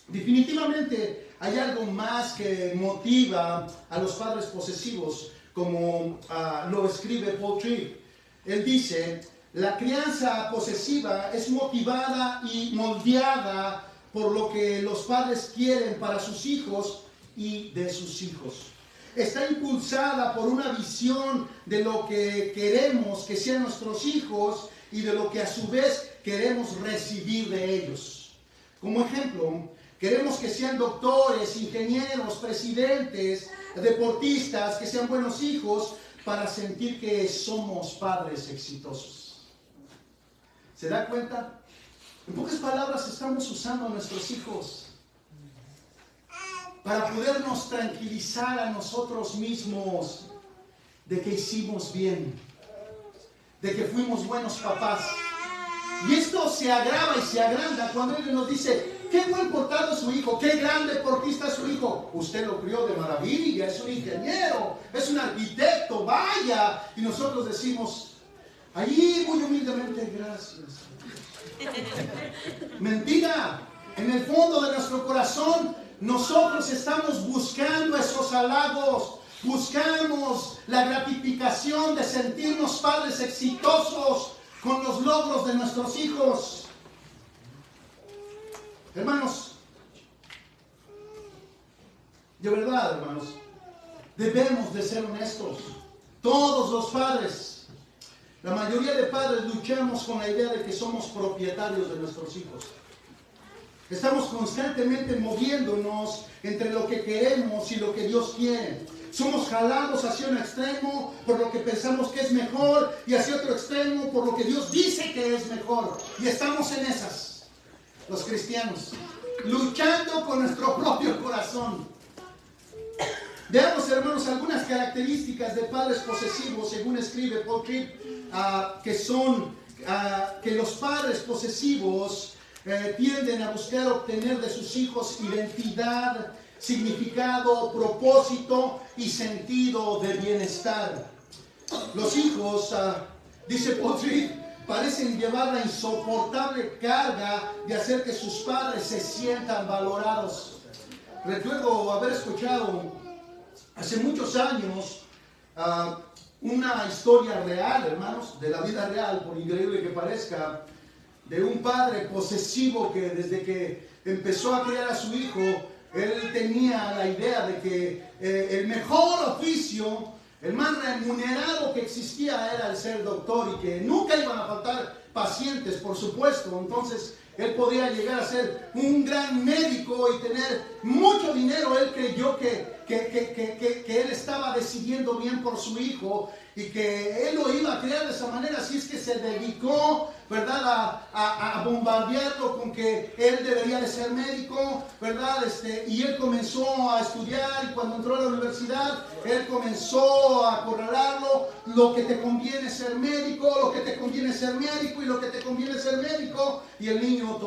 definitivamente hay algo más que motiva a los padres posesivos, como lo escribe Paul Tripp. Él dice, la crianza posesiva es motivada y moldeada por lo que los padres quieren para sus hijos y de sus hijos. Está impulsada por una visión de lo que queremos que sean nuestros hijos y de lo que a su vez queremos recibir de ellos. Como ejemplo, queremos que sean doctores, ingenieros, presidentes, deportistas, que sean buenos hijos para sentir que somos padres exitosos. ¿Se da cuenta? En pocas palabras, estamos usando a nuestros hijos para podernos tranquilizar a nosotros mismos de que hicimos bien, de que fuimos buenos papás. Y esto se agrava y se agranda cuando Él nos dice, qué buen portado es su hijo, qué gran deportista es su hijo. Usted lo crió de maravilla, es un ingeniero, es un arquitecto, vaya. Y nosotros decimos, ahí muy humildemente, gracias. Mentira. En el fondo de nuestro corazón, nosotros estamos buscando esos halagos. Buscamos la gratificación de sentirnos padres exitosos con los logros de nuestros hijos. Hermanos, de verdad, hermanos, debemos de ser honestos. Todos los padres, la mayoría de padres luchamos con la idea de que somos propietarios de nuestros hijos. Estamos constantemente moviéndonos entre lo que queremos y lo que Dios quiere. Somos jalados hacia un extremo por lo que pensamos que es mejor y hacia otro extremo por lo que Dios dice que es mejor. Y estamos en esas, los cristianos, luchando con nuestro propio corazón. Veamos, hermanos, algunas características de padres posesivos, según escribe Paul Tripp, que los padres posesivos tienden a buscar obtener de sus hijos identidad, significado, propósito y sentido de bienestar. Los hijos, dice Paul Tripp, parecen llevar la insoportable carga de hacer que sus padres se sientan valorados. Recuerdo haber escuchado hace muchos años una historia real, hermanos, de la vida real, por increíble que parezca, de un padre posesivo que desde que empezó a criar a su hijo, él tenía la idea de que el mejor oficio, el más remunerado que existía era el ser doctor y que nunca iban a faltar pacientes, por supuesto. Entonces él podía llegar a ser un gran médico y tener mucho dinero. Él creyó que él estaba decidiendo bien por su hijo y que él lo iba a criar de esa manera. Así es que se dedicó, ¿verdad?, a bombardearlo con que él debería de ser médico, ¿verdad? Y él comenzó a estudiar, y cuando entró a la universidad, él comenzó a acorralarlo. Lo que te conviene ser médico, lo que te conviene ser médico y lo que te conviene ser médico. Y el niño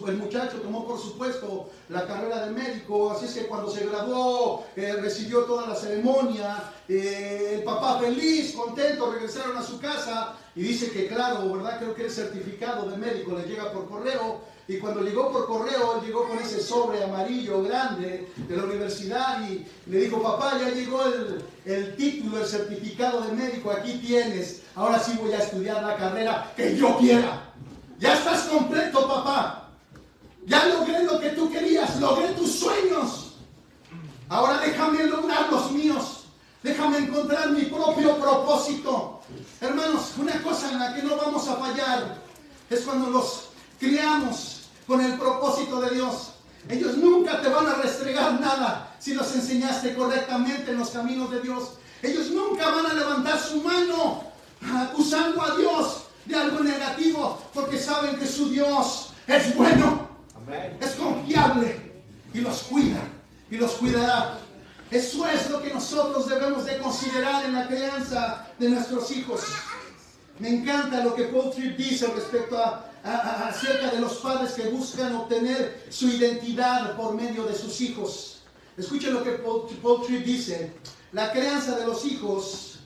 el muchacho tomó por supuesto la carrera de médico. Así es que cuando se graduó, recibió toda la ceremonia. El papá feliz, contento, regresaron a su casa y dice que claro, ¿verdad? Creo que el certificado de médico le llega por correo Y cuando llegó por correo, él llegó con ese sobre amarillo grande de la universidad y le dijo, papá, ya llegó el título, el certificado de médico, aquí tienes. Ahora sí voy a estudiar la carrera que yo quiera. Ya estás completo, papá. Ya logré lo que tú querías, logré tus sueños. Ahora déjame lograr los míos. Déjame encontrar mi propio propósito. Hermanos, una cosa en la que no vamos a fallar es cuando los criamos con el propósito de Dios. Ellos nunca te van a restregar nada si los enseñaste correctamente en los caminos de Dios. Ellos nunca van a levantar su mano acusando a Dios de algo negativo, porque saben que su Dios es bueno, es confiable y los cuida y los cuidará. Eso es lo que nosotros debemos de considerar en la crianza de nuestros hijos. Me encanta lo que Paul Tripp dice respecto acerca de los padres que buscan obtener su identidad por medio de sus hijos. Escuchen lo que Paul Tripp dice. La crianza de los hijos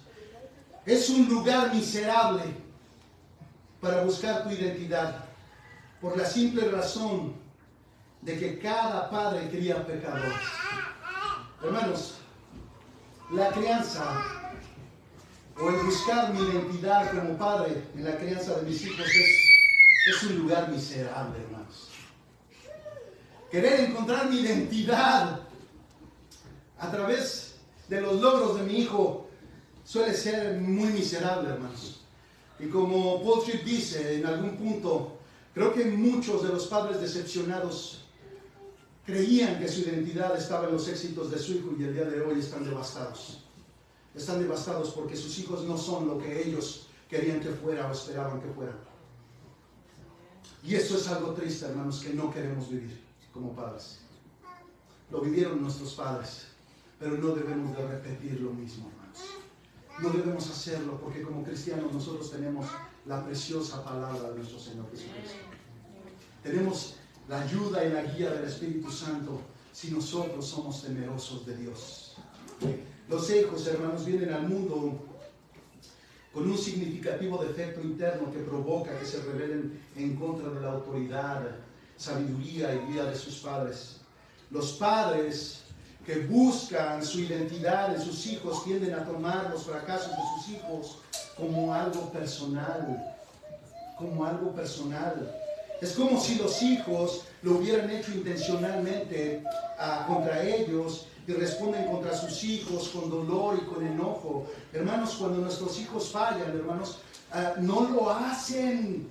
es un lugar miserable para buscar tu identidad, por la simple razón de que cada padre cría pecadores. Hermanos, la crianza o el buscar mi identidad como padre en la crianza de mis hijos es un lugar miserable, hermanos. Querer encontrar mi identidad a través de los logros de mi hijo suele ser muy miserable, hermanos. Y como Paul Tripp dice en algún punto, creo que muchos de los padres decepcionados creían que su identidad estaba en los éxitos de su hijo y el día de hoy están devastados. Están devastados porque sus hijos no son lo que ellos querían que fuera o esperaban que fuera. Y eso es algo triste, hermanos, que no queremos vivir como padres. Lo vivieron nuestros padres, pero no debemos de repetir lo mismo, hermanos. No debemos hacerlo porque como cristianos nosotros tenemos la preciosa palabra de nuestro Señor Jesucristo. Tenemos la ayuda y la guía del Espíritu Santo si nosotros somos temerosos de Dios. Los hijos, hermanos, vienen al mundo con un significativo defecto interno que provoca que se rebelen en contra de la autoridad, sabiduría y guía de sus padres. Los padres que buscan su identidad en sus hijos tienden a tomar los fracasos de sus hijos como algo personal, Es como si los hijos lo hubieran hecho intencionalmente contra ellos y responden contra sus hijos con dolor y con enojo. Hermanos, cuando nuestros hijos fallan, hermanos, no lo hacen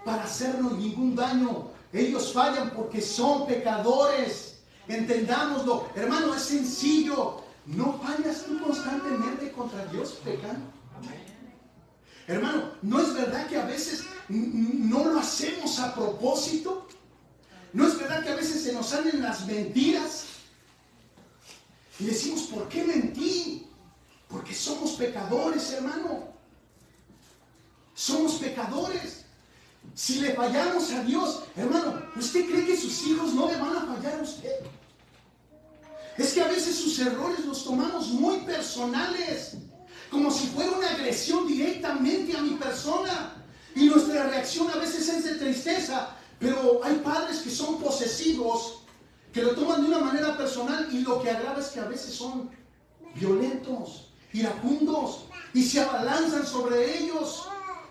para hacernos ningún daño. Ellos fallan porque son pecadores. Entendámoslo. Hermano, es sencillo. ¿No fallas tú constantemente contra Dios pecando? Hermano, ¿no es verdad que a veces no lo hacemos a propósito? ¿No es verdad que a veces se nos salen las mentiras? Y decimos, ¿por qué mentí? Porque somos pecadores, hermano. Somos pecadores. Si le fallamos a Dios, hermano, ¿usted cree que sus hijos no le van a fallar a usted? Es que a veces sus errores los tomamos muy personales, como si fuera una agresión directamente a mi persona. Y nuestra reacción a veces es de tristeza, pero hay padres que son posesivos, que lo toman de una manera personal y lo que agrava es que a veces son violentos, iracundos y se abalanzan sobre ellos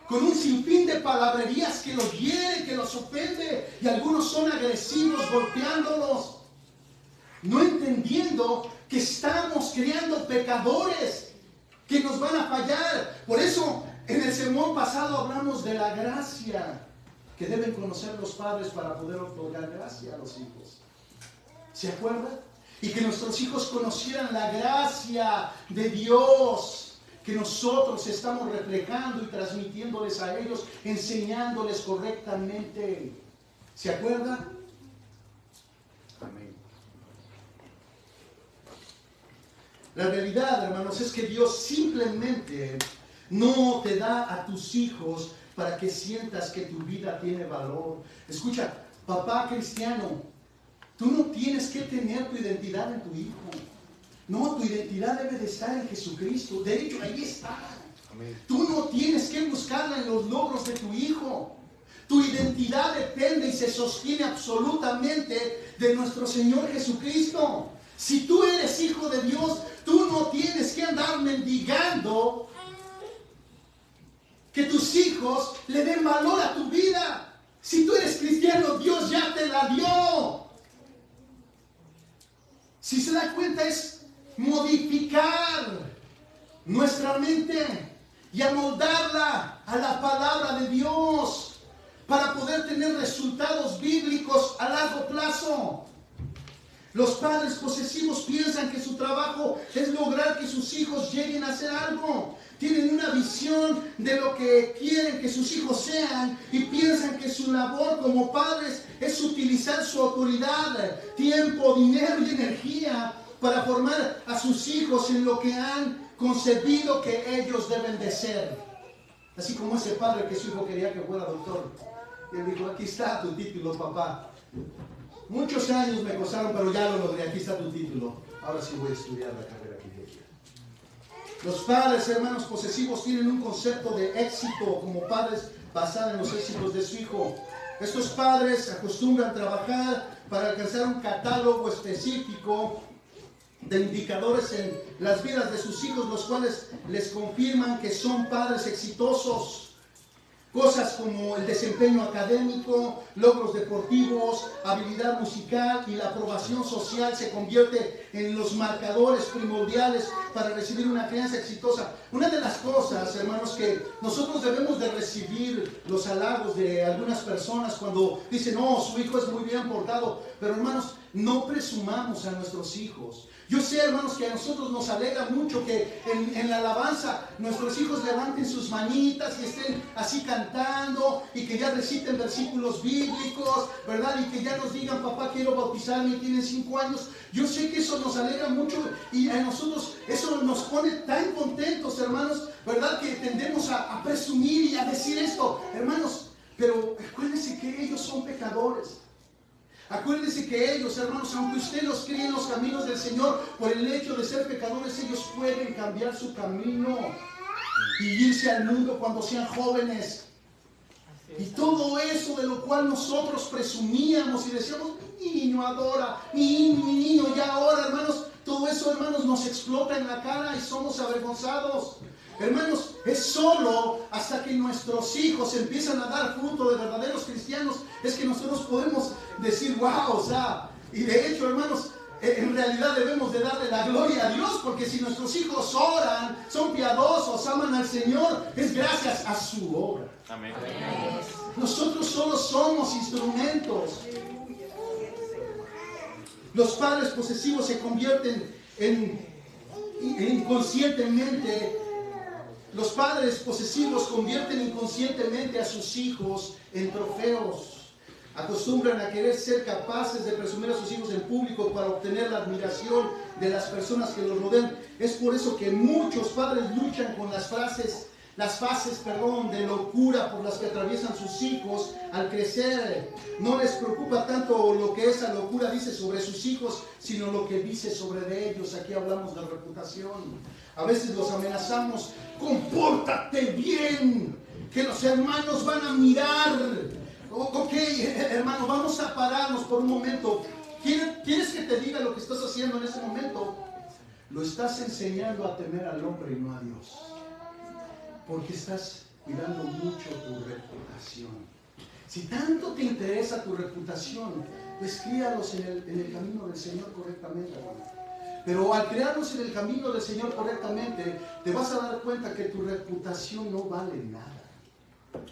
con un sinfín de palabrerías que los hiere, que los ofende, y algunos son agresivos golpeándolos, no entendiendo que estamos criando pecadores que nos van a fallar. Por eso en el sermón pasado hablamos de la gracia que deben conocer los padres para poder otorgar gracia a los hijos. ¿Se acuerdan? Y que nuestros hijos conocieran la gracia de Dios que nosotros estamos reflejando y transmitiéndoles a ellos, enseñándoles correctamente. ¿Se acuerdan? Amén. La realidad, hermanos, es que Dios simplemente no te da a tus hijos para que sientas que tu vida tiene valor. Escucha, papá cristiano, tú no tienes que tener tu identidad en tu hijo. No, tu identidad debe de estar en Jesucristo. De hecho, ahí está. Amén. Tú no tienes que buscarla en los logros de tu hijo. Tu identidad depende y se sostiene absolutamente de nuestro Señor Jesucristo. Si tú eres hijo de Dios, tú no tienes que andar mendigando que tus hijos le den valor a tu vida. Si tú eres cristiano, Dios ya te la dio. Si se da cuenta, es modificar nuestra mente y amoldarla a la palabra de Dios para poder tener resultados bíblicos a largo plazo. Los padres posesivos piensan que su trabajo es lograr que sus hijos lleguen a hacer algo. Tienen una visión de lo que quieren que sus hijos sean y piensan que su labor como padres es utilizar su autoridad, tiempo, dinero y energía para formar a sus hijos en lo que han concebido que ellos deben de ser. Así como ese padre que su hijo quería que fuera doctor. Y él dijo, aquí está tu título, papá. Muchos años me costaron, pero ya lo logré. Aquí está tu título. Ahora sí voy a estudiar la carrera que yo quiero. Los padres, hermanos posesivos, tienen un concepto de éxito como padres basado en los éxitos de su hijo. Estos padres acostumbran a trabajar para alcanzar un catálogo específico de indicadores en las vidas de sus hijos, los cuales les confirman que son padres exitosos. Cosas como el desempeño académico, logros deportivos, habilidad musical y la aprobación social se convierte en los marcadores primordiales para recibir una crianza exitosa. Una de las cosas, hermanos, que nosotros debemos de recibir los halagos de algunas personas cuando dicen, no, su hijo es muy bien portado, pero hermanos, no presumamos a nuestros hijos. Yo sé, hermanos, que a nosotros nos alegra mucho que en la alabanza nuestros hijos levanten sus manitas y estén así cantando y que ya reciten versículos bíblicos, ¿verdad? Y que ya nos digan, papá, quiero bautizarme, y tienen 5 años. Yo sé que eso nos alegra mucho y a nosotros eso nos pone tan contentos, hermanos, ¿verdad? Que tendemos a presumir y a decir esto, hermanos, pero acuérdense que ellos son pecadores. Acuérdense que ellos, hermanos, aunque usted los críe en los caminos del Señor, por el hecho de ser pecadores, ellos pueden cambiar su camino y irse al mundo cuando sean jóvenes. Y todo eso de lo cual nosotros presumíamos y decíamos, mi niño adora, mi niño ya ahora, hermanos, todo eso, hermanos, nos explota en la cara y somos avergonzados. Hermanos, es solo hasta que nuestros hijos empiezan a dar fruto de verdaderos cristianos, es que nosotros podemos decir, wow, o sea, y de hecho, hermanos, en realidad debemos de darle la gloria a Dios, porque si nuestros hijos oran, son piadosos, aman al Señor, es gracias a su obra. Amén. Nosotros solo somos instrumentos. Los padres posesivos se convierten inconscientemente. Los padres posesivos convierten inconscientemente a sus hijos en trofeos. Acostumbran a querer ser capaces de presumir a sus hijos en público para obtener la admiración de las personas que los rodean. Es por eso que muchos padres luchan con las fases de locura por las que atraviesan sus hijos al crecer. No les preocupa tanto lo que esa locura dice sobre sus hijos, sino lo que dice sobre de ellos. Aquí hablamos de reputación. A veces los amenazamos, compórtate bien, que los hermanos van a mirar. Ok, hermano, vamos a pararnos por un momento. ¿Quieres que te diga lo que estás haciendo en ese momento? Lo estás enseñando a temer al hombre y no a Dios. Porque estás cuidando mucho tu reputación. Si tanto te interesa tu reputación, pues críalos en el camino del Señor correctamente, hermano. Pero al criarlos en el camino del Señor correctamente, te vas a dar cuenta que tu reputación no vale nada.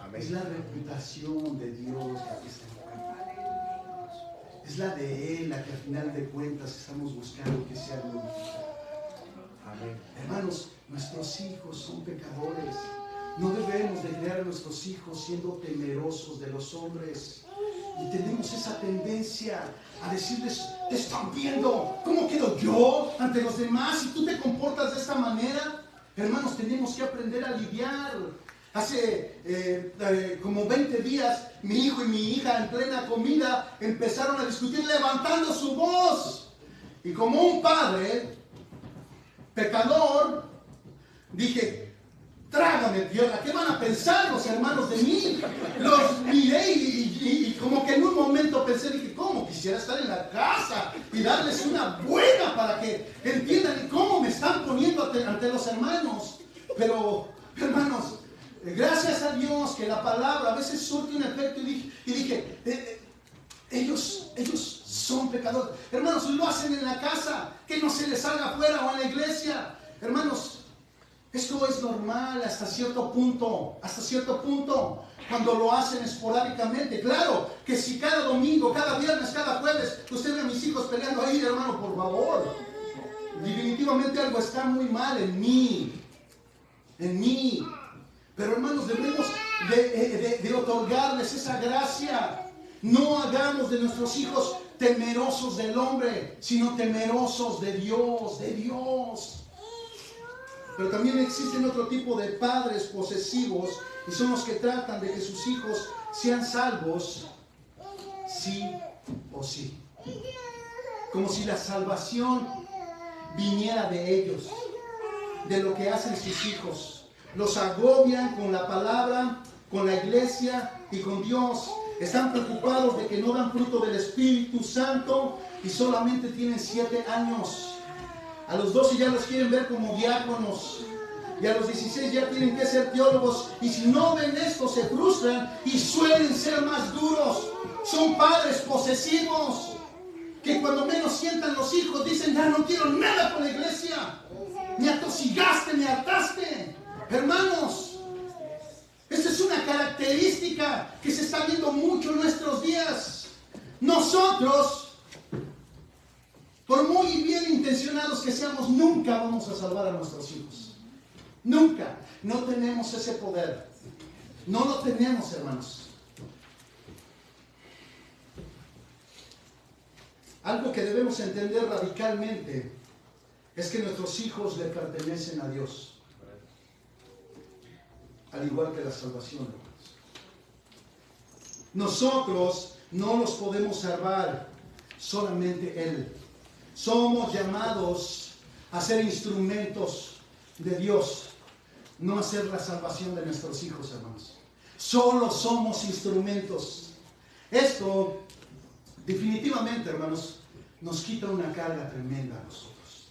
Amén. Es la reputación de Dios la que está en juego. Es la de Él la que al final de cuentas estamos buscando que sea glorificada. Amén. Hermanos, nuestros hijos son pecadores. No debemos de criar a nuestros hijos siendo temerosos de los hombres. Y tenemos esa tendencia a decirles, te están viendo, ¿cómo quedo yo ante los demás? Si tú te comportas de esta manera, hermanos, tenemos que aprender a lidiar. Hace como 20 días, mi hijo y mi hija en plena comida empezaron a discutir levantando su voz. Y como un padre pecador, dije, trágame válgame tierra, ¿qué van a pensar los hermanos de mí? Los miré y como que en un momento pensé, dije, ¿cómo? Quisiera estar en la casa y darles una buena para que entiendan cómo me están poniendo ante los hermanos. Pero, hermanos, gracias a Dios que la palabra a veces surte un efecto y dije, ellos son pecadores. Hermanos, lo hacen en la casa, que no se les salga afuera o en la iglesia. Hermanos, esto es normal hasta cierto punto, cuando lo hacen esporádicamente. Claro, que si cada domingo, cada viernes, cada jueves, usted ve a mis hijos peleando ahí, hermano, por favor. Definitivamente algo está muy mal en mí. Pero hermanos, debemos de otorgarles esa gracia. No hagamos de nuestros hijos temerosos del hombre, sino temerosos de Dios. Pero también existen otro tipo de padres posesivos y son los que tratan de que sus hijos sean salvos sí o sí. Como si la salvación viniera de ellos, de lo que hacen sus hijos. Los agobian con la palabra, con la iglesia y con Dios. Están preocupados de que no dan fruto del Espíritu Santo y solamente tienen 7 años. A los 12 ya los quieren ver como diáconos. Y a los 16 ya tienen que ser teólogos. Y si no ven esto, se frustran y suelen ser más duros. Son padres posesivos que cuando menos sientan los hijos dicen, ya no quiero nada con la iglesia. Me atosigaste, me hartaste. Hermanos, esta es una característica que se está viendo mucho en nuestros días. Nosotros, por muy bien intencionados que seamos, nunca vamos a salvar a nuestros hijos. Nunca. No tenemos ese poder. No lo tenemos, hermanos. Algo que debemos entender radicalmente es que nuestros hijos le pertenecen a Dios. Al igual que la salvación, hermanos. Nosotros no los podemos salvar, solamente Él. Somos llamados a ser instrumentos de Dios, no a ser la salvación de nuestros hijos, hermanos. Solo somos instrumentos. Esto, definitivamente, hermanos, nos quita una carga tremenda a nosotros.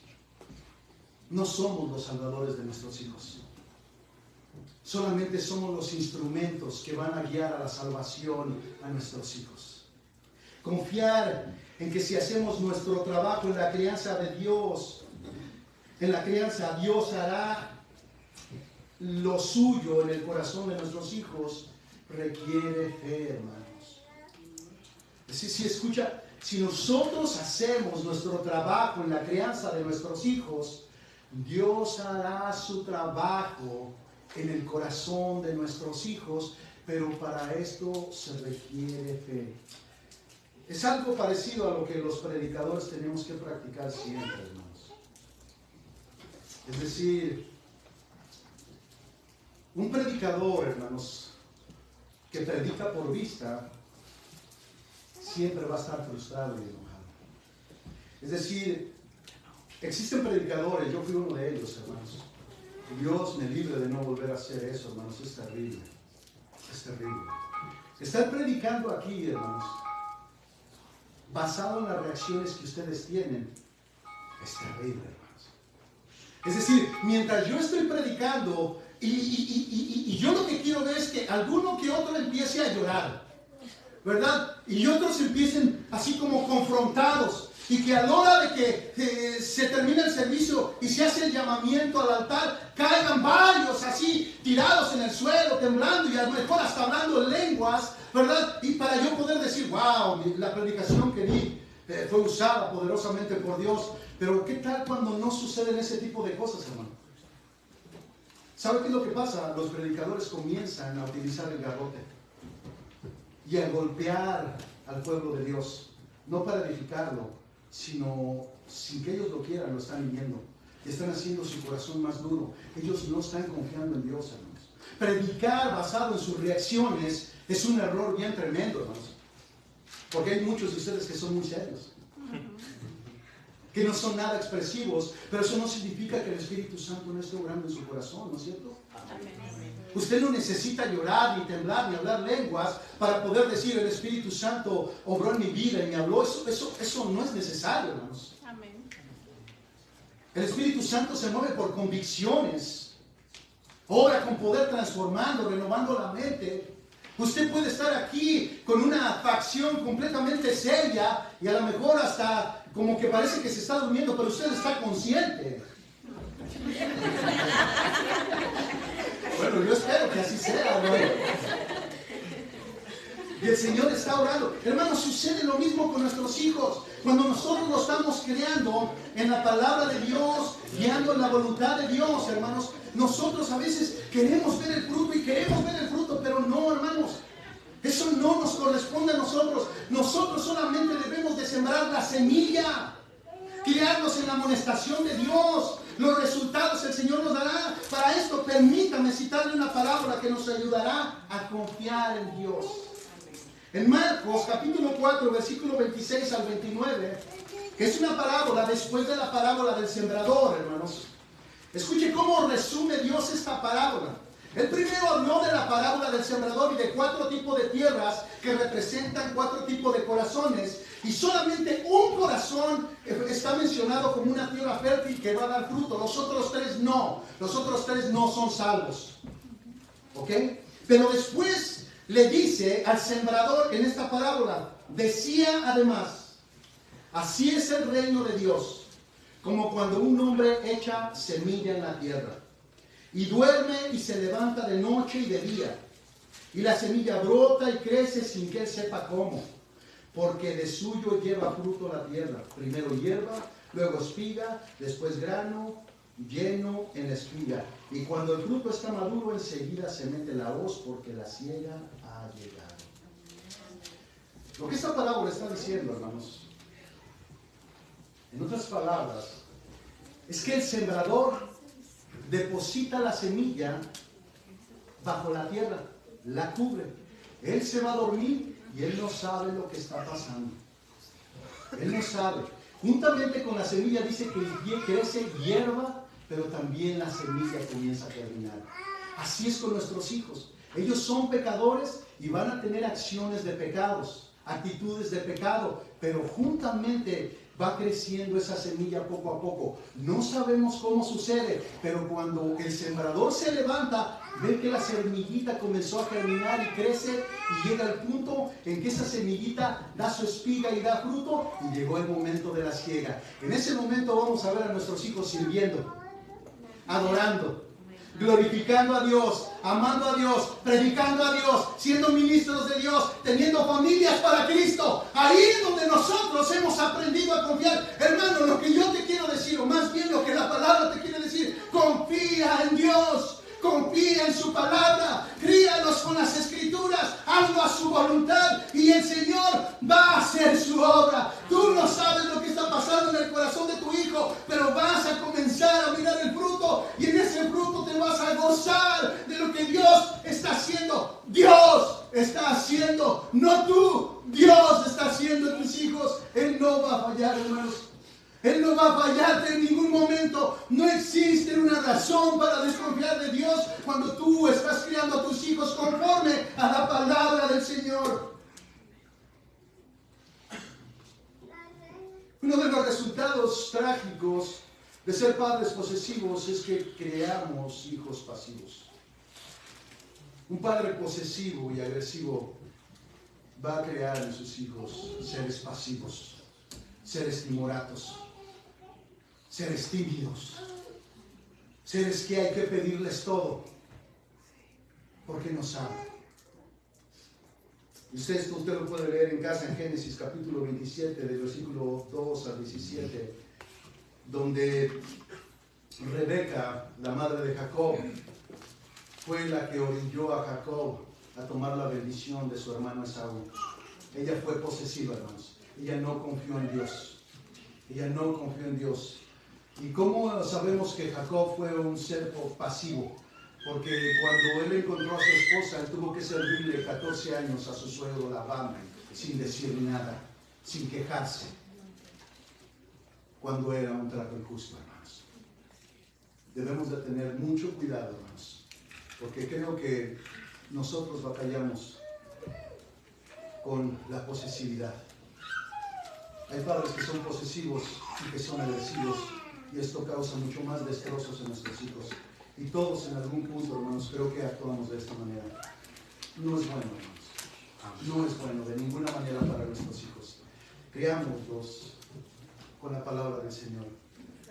No somos los salvadores de nuestros hijos. Solamente somos los instrumentos que van a guiar a la salvación a nuestros hijos. Confiar en que si hacemos nuestro trabajo en la crianza de Dios, Dios hará lo suyo en el corazón de nuestros hijos, requiere fe, hermanos. Si nosotros hacemos nuestro trabajo en la crianza de nuestros hijos, Dios hará su trabajo en el corazón de nuestros hijos, pero para esto se requiere fe. Es algo parecido a lo que los predicadores tenemos que practicar siempre, hermanos. Es decir, un predicador, hermanos, que predica por vista, siempre va a estar frustrado y enojado. Es decir, existen predicadores, yo fui uno de ellos, hermanos. Dios me libre de no volver a hacer eso, hermanos. Es terrible. Es terrible. Estar predicando aquí, hermanos, basado en las reacciones que ustedes tienen, es terrible, hermanos. Es decir, mientras yo estoy predicando y yo lo que quiero ver es que alguno que otro empiece a llorar, ¿verdad? Y otros empiecen así como confrontados. Y que a la hora de que se termine el servicio y se hace el llamamiento al altar, caigan varios así, tirados en el suelo, temblando y a lo mejor hasta hablando en lenguas, ¿verdad? Y para yo poder decir, wow, la predicación que di fue usada poderosamente por Dios. Pero ¿qué tal cuando no suceden ese tipo de cosas, hermano? ¿Sabe qué es lo que pasa? Los predicadores comienzan a utilizar el garrote y a golpear al pueblo de Dios, no para edificarlo, sino sin que ellos lo quieran, lo están viviendo. Y están haciendo su corazón más duro. Ellos no están confiando en Dios, hermanos. Predicar basado en sus reacciones es un error bien tremendo, hermanos. Porque hay muchos de ustedes que son muy serios. que no son nada expresivos, pero eso no significa que el Espíritu Santo no esté obrando en su corazón, ¿no es cierto? Usted no necesita llorar, ni temblar, ni hablar lenguas para poder decir el Espíritu Santo obró en mi vida y me habló. Eso no es necesario, hermanos. El Espíritu Santo se mueve por convicciones, obra con poder transformando, renovando la mente. Usted puede estar aquí con una facción completamente seria y a lo mejor hasta como que parece que se está durmiendo, pero usted está consciente. Bueno, yo espero que así sea, ¿no? Y el Señor está orando. Hermanos, sucede lo mismo con nuestros hijos. Cuando nosotros lo estamos creando en la palabra de Dios, guiando en la voluntad de Dios, hermanos, nosotros a veces queremos ver el fruto y queremos ver el fruto, pero no, hermanos. Eso no nos corresponde a nosotros. Nosotros solamente debemos de sembrar la semilla, criarnos en la amonestación de Dios. Los resultados el Señor nos dará. Para esto, permítame citarle una parábola que nos ayudará a confiar en Dios. En Marcos capítulo 4, versículo 26 al 29, que es una parábola después de la parábola del sembrador, hermanos. Escuche cómo resume Dios esta parábola. El primero habló de la parábola del sembrador y de 4 tipos de tierras que representan 4 tipos de corazones. Y solamente un corazón está mencionado como una tierra fértil que va a dar fruto. Los otros 3 no. Los otros 3 no son salvos. ¿Ok? Pero después le dice al sembrador en esta parábola, decía además, así es el reino de Dios, como cuando un hombre echa semilla en la tierra, y duerme y se levanta de noche y de día, y la semilla brota y crece sin que él sepa cómo, porque de suyo lleva fruto la tierra, primero hierba, luego espiga, después grano, lleno en la espiga, y cuando el fruto está maduro enseguida se mete la hoz porque la siega ha llegado. Lo que esta parábola está diciendo, hermanos, en otras palabras, es que el sembrador deposita la semilla bajo la tierra, la cubre. Él se va a dormir y él no sabe lo que está pasando. Él no sabe. Juntamente con la semilla dice que crece hierba, pero también la semilla comienza a germinar. Así es con nuestros hijos. Ellos son pecadores y van a tener acciones de pecados, actitudes de pecado, pero juntamente va creciendo esa semilla poco a poco. No sabemos cómo sucede, pero cuando el sembrador se levanta, ve que la semillita comenzó a germinar y crece y llega al punto en que esa semillita da su espiga y da fruto y llegó el momento de la siega. En ese momento vamos a ver a nuestros hijos sirviendo, adorando, glorificando a Dios, amando a Dios, predicando a Dios, siendo ministros de Dios, teniendo familias para Cristo. Ahí es donde nosotros hemos aprendido a confiar. Hermano, lo que yo te quiero decir, o más bien lo que la palabra te quiere decir, confía en Dios. Confía en su palabra, críalos con las escrituras, hazlo a su voluntad y el Señor va a hacer su obra. Tú no sabes lo que está pasando en el corazón de tu hijo, pero vas a comenzar a mirar el fruto y en ese fruto te vas a gozar de lo que Dios está haciendo. Dios está haciendo, no tú. Dios está haciendo en tus hijos. Él no va a fallar, hermanos. Él no va a fallarte en ningún momento. No existe una razón para desconfiar de Dios cuando tú estás criando a tus hijos conforme a la palabra del Señor. Uno de los resultados trágicos de ser padres posesivos es que creamos hijos pasivos. Un padre posesivo y agresivo va a crear en sus hijos seres pasivos, seres timoratos, seres tímidos, seres que hay que pedirles todo, porque no saben. Usted lo puede leer en casa en Génesis capítulo 27, del versículo 2 al 17, donde Rebeca, la madre de Jacob, fue la que orilló a Jacob a tomar la bendición de su hermano Esaú. Ella fue posesiva, hermanos. Ella no confió en Dios. Ella no confió en Dios. ¿Y cómo sabemos que Jacob fue un ser pasivo? Porque cuando él encontró a su esposa, él tuvo que servirle 14 años a su suegro Labán, sin decir nada, sin quejarse. cuando era un trato injusto, hermanos. Debemos de tener mucho cuidado, hermanos, porque creo que nosotros batallamos con la posesividad. Hay padres que son posesivos y que son agresivos, y esto causa mucho más destrozos en nuestros hijos. Y todos en algún punto, hermanos, creo que actuamos de esta manera. No es bueno, hermanos. No es bueno de ninguna manera para nuestros hijos. Criámoslos con la palabra del Señor.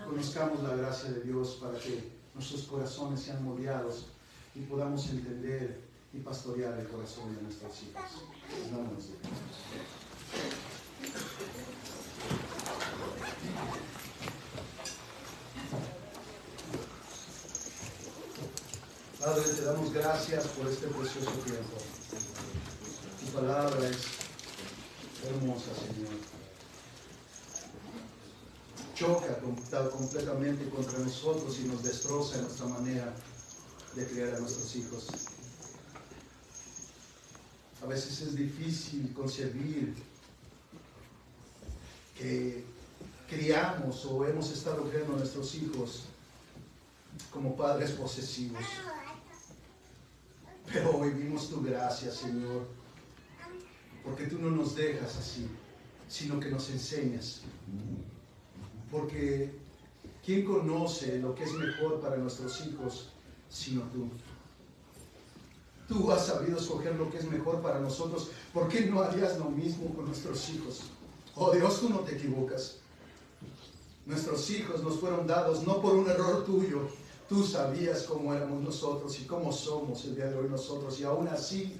Conozcamos la gracia de Dios para que nuestros corazones sean moldeados y podamos entender y pastorear el corazón de nuestros hijos. Vámonos de Dios. Padre, te damos gracias por este precioso tiempo. Tu palabra es hermosa, Señor. Choca completamente contra nosotros y nos destroza en nuestra manera de criar a nuestros hijos. A veces es difícil concebir que criamos o hemos estado criando a nuestros hijos como padres posesivos. Pero hoy vimos tu gracia, Señor, porque tú no nos dejas así, sino que nos enseñas. Porque ¿quién conoce lo que es mejor para nuestros hijos sino tú? Tú has sabido escoger lo que es mejor para nosotros. ¿Por qué no harías lo mismo con nuestros hijos? Oh Dios, tú no te equivocas. Nuestros hijos nos fueron dados no por un error tuyo. Tú sabías cómo éramos nosotros y cómo somos el día de hoy nosotros, y aún así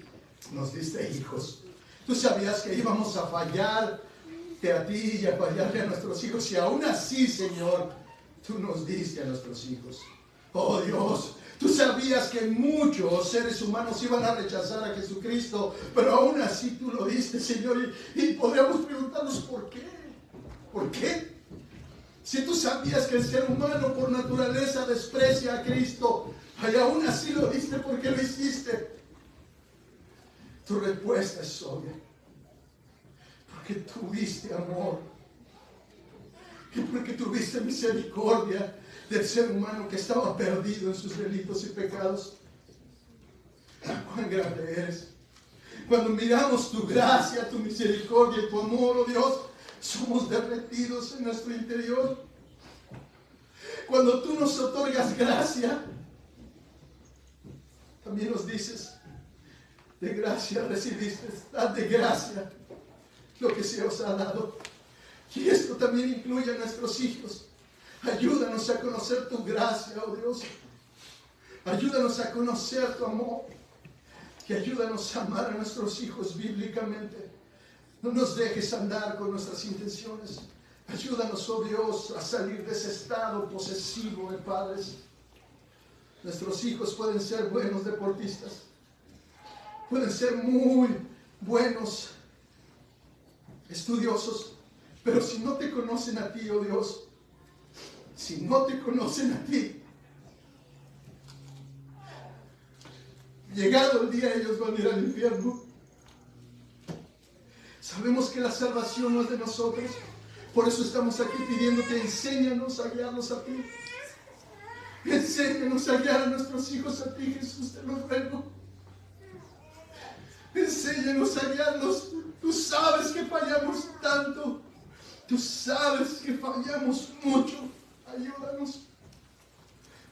nos diste hijos. Tú sabías que íbamos a fallarte a ti y a fallarle a nuestros hijos, y aún así, Señor, tú nos diste a nuestros hijos. Oh Dios, tú sabías que muchos seres humanos iban a rechazar a Jesucristo, pero aún así tú lo diste, Señor, y podríamos preguntarnos ¿por qué? ¿Por qué? Si tú sabías que el ser humano por naturaleza desprecia a Cristo, y aún así lo diste, ¿por qué lo hiciste? Tu respuesta es obvia. Porque tuviste amor. Y porque tuviste misericordia del ser humano que estaba perdido en sus delitos y pecados. ¡Cuán grande eres! Cuando miramos tu gracia, tu misericordia y tu amor, oh Dios, somos derretidos en nuestro interior. Cuando tú nos otorgas gracia, también nos dices, de gracia recibiste, dad de gracia lo que se os ha dado. Y esto también incluye a nuestros hijos. Ayúdanos a conocer tu gracia, oh Dios. Ayúdanos a conocer tu amor. Y ayúdanos a amar a nuestros hijos bíblicamente. No nos dejes andar con nuestras intenciones. Ayúdanos, oh Dios, a salir de ese estado posesivo de padres. Nuestros hijos pueden ser buenos deportistas. Pueden ser muy buenos estudiosos. Pero si no te conocen a ti, oh Dios, si no te conocen a ti, llegado el día ellos van a ir al infierno. Sabemos que la salvación no es de nosotros. Por eso estamos aquí pidiéndote, enséñanos a guiarlos a ti. Enséñanos a guiar a nuestros hijos a ti, Jesús, te lo ruego. Enséñanos a guiarlos. Tú sabes que fallamos tanto. Tú sabes que fallamos mucho. Ayúdanos.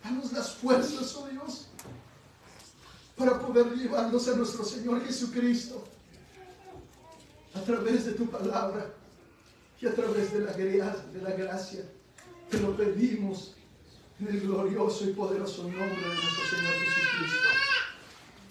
Danos las fuerzas, oh Dios, para poder llevarlos a nuestro Señor Jesucristo a través de tu palabra y a través de la gracia. Te lo pedimos en el glorioso y poderoso nombre de nuestro Señor Jesucristo.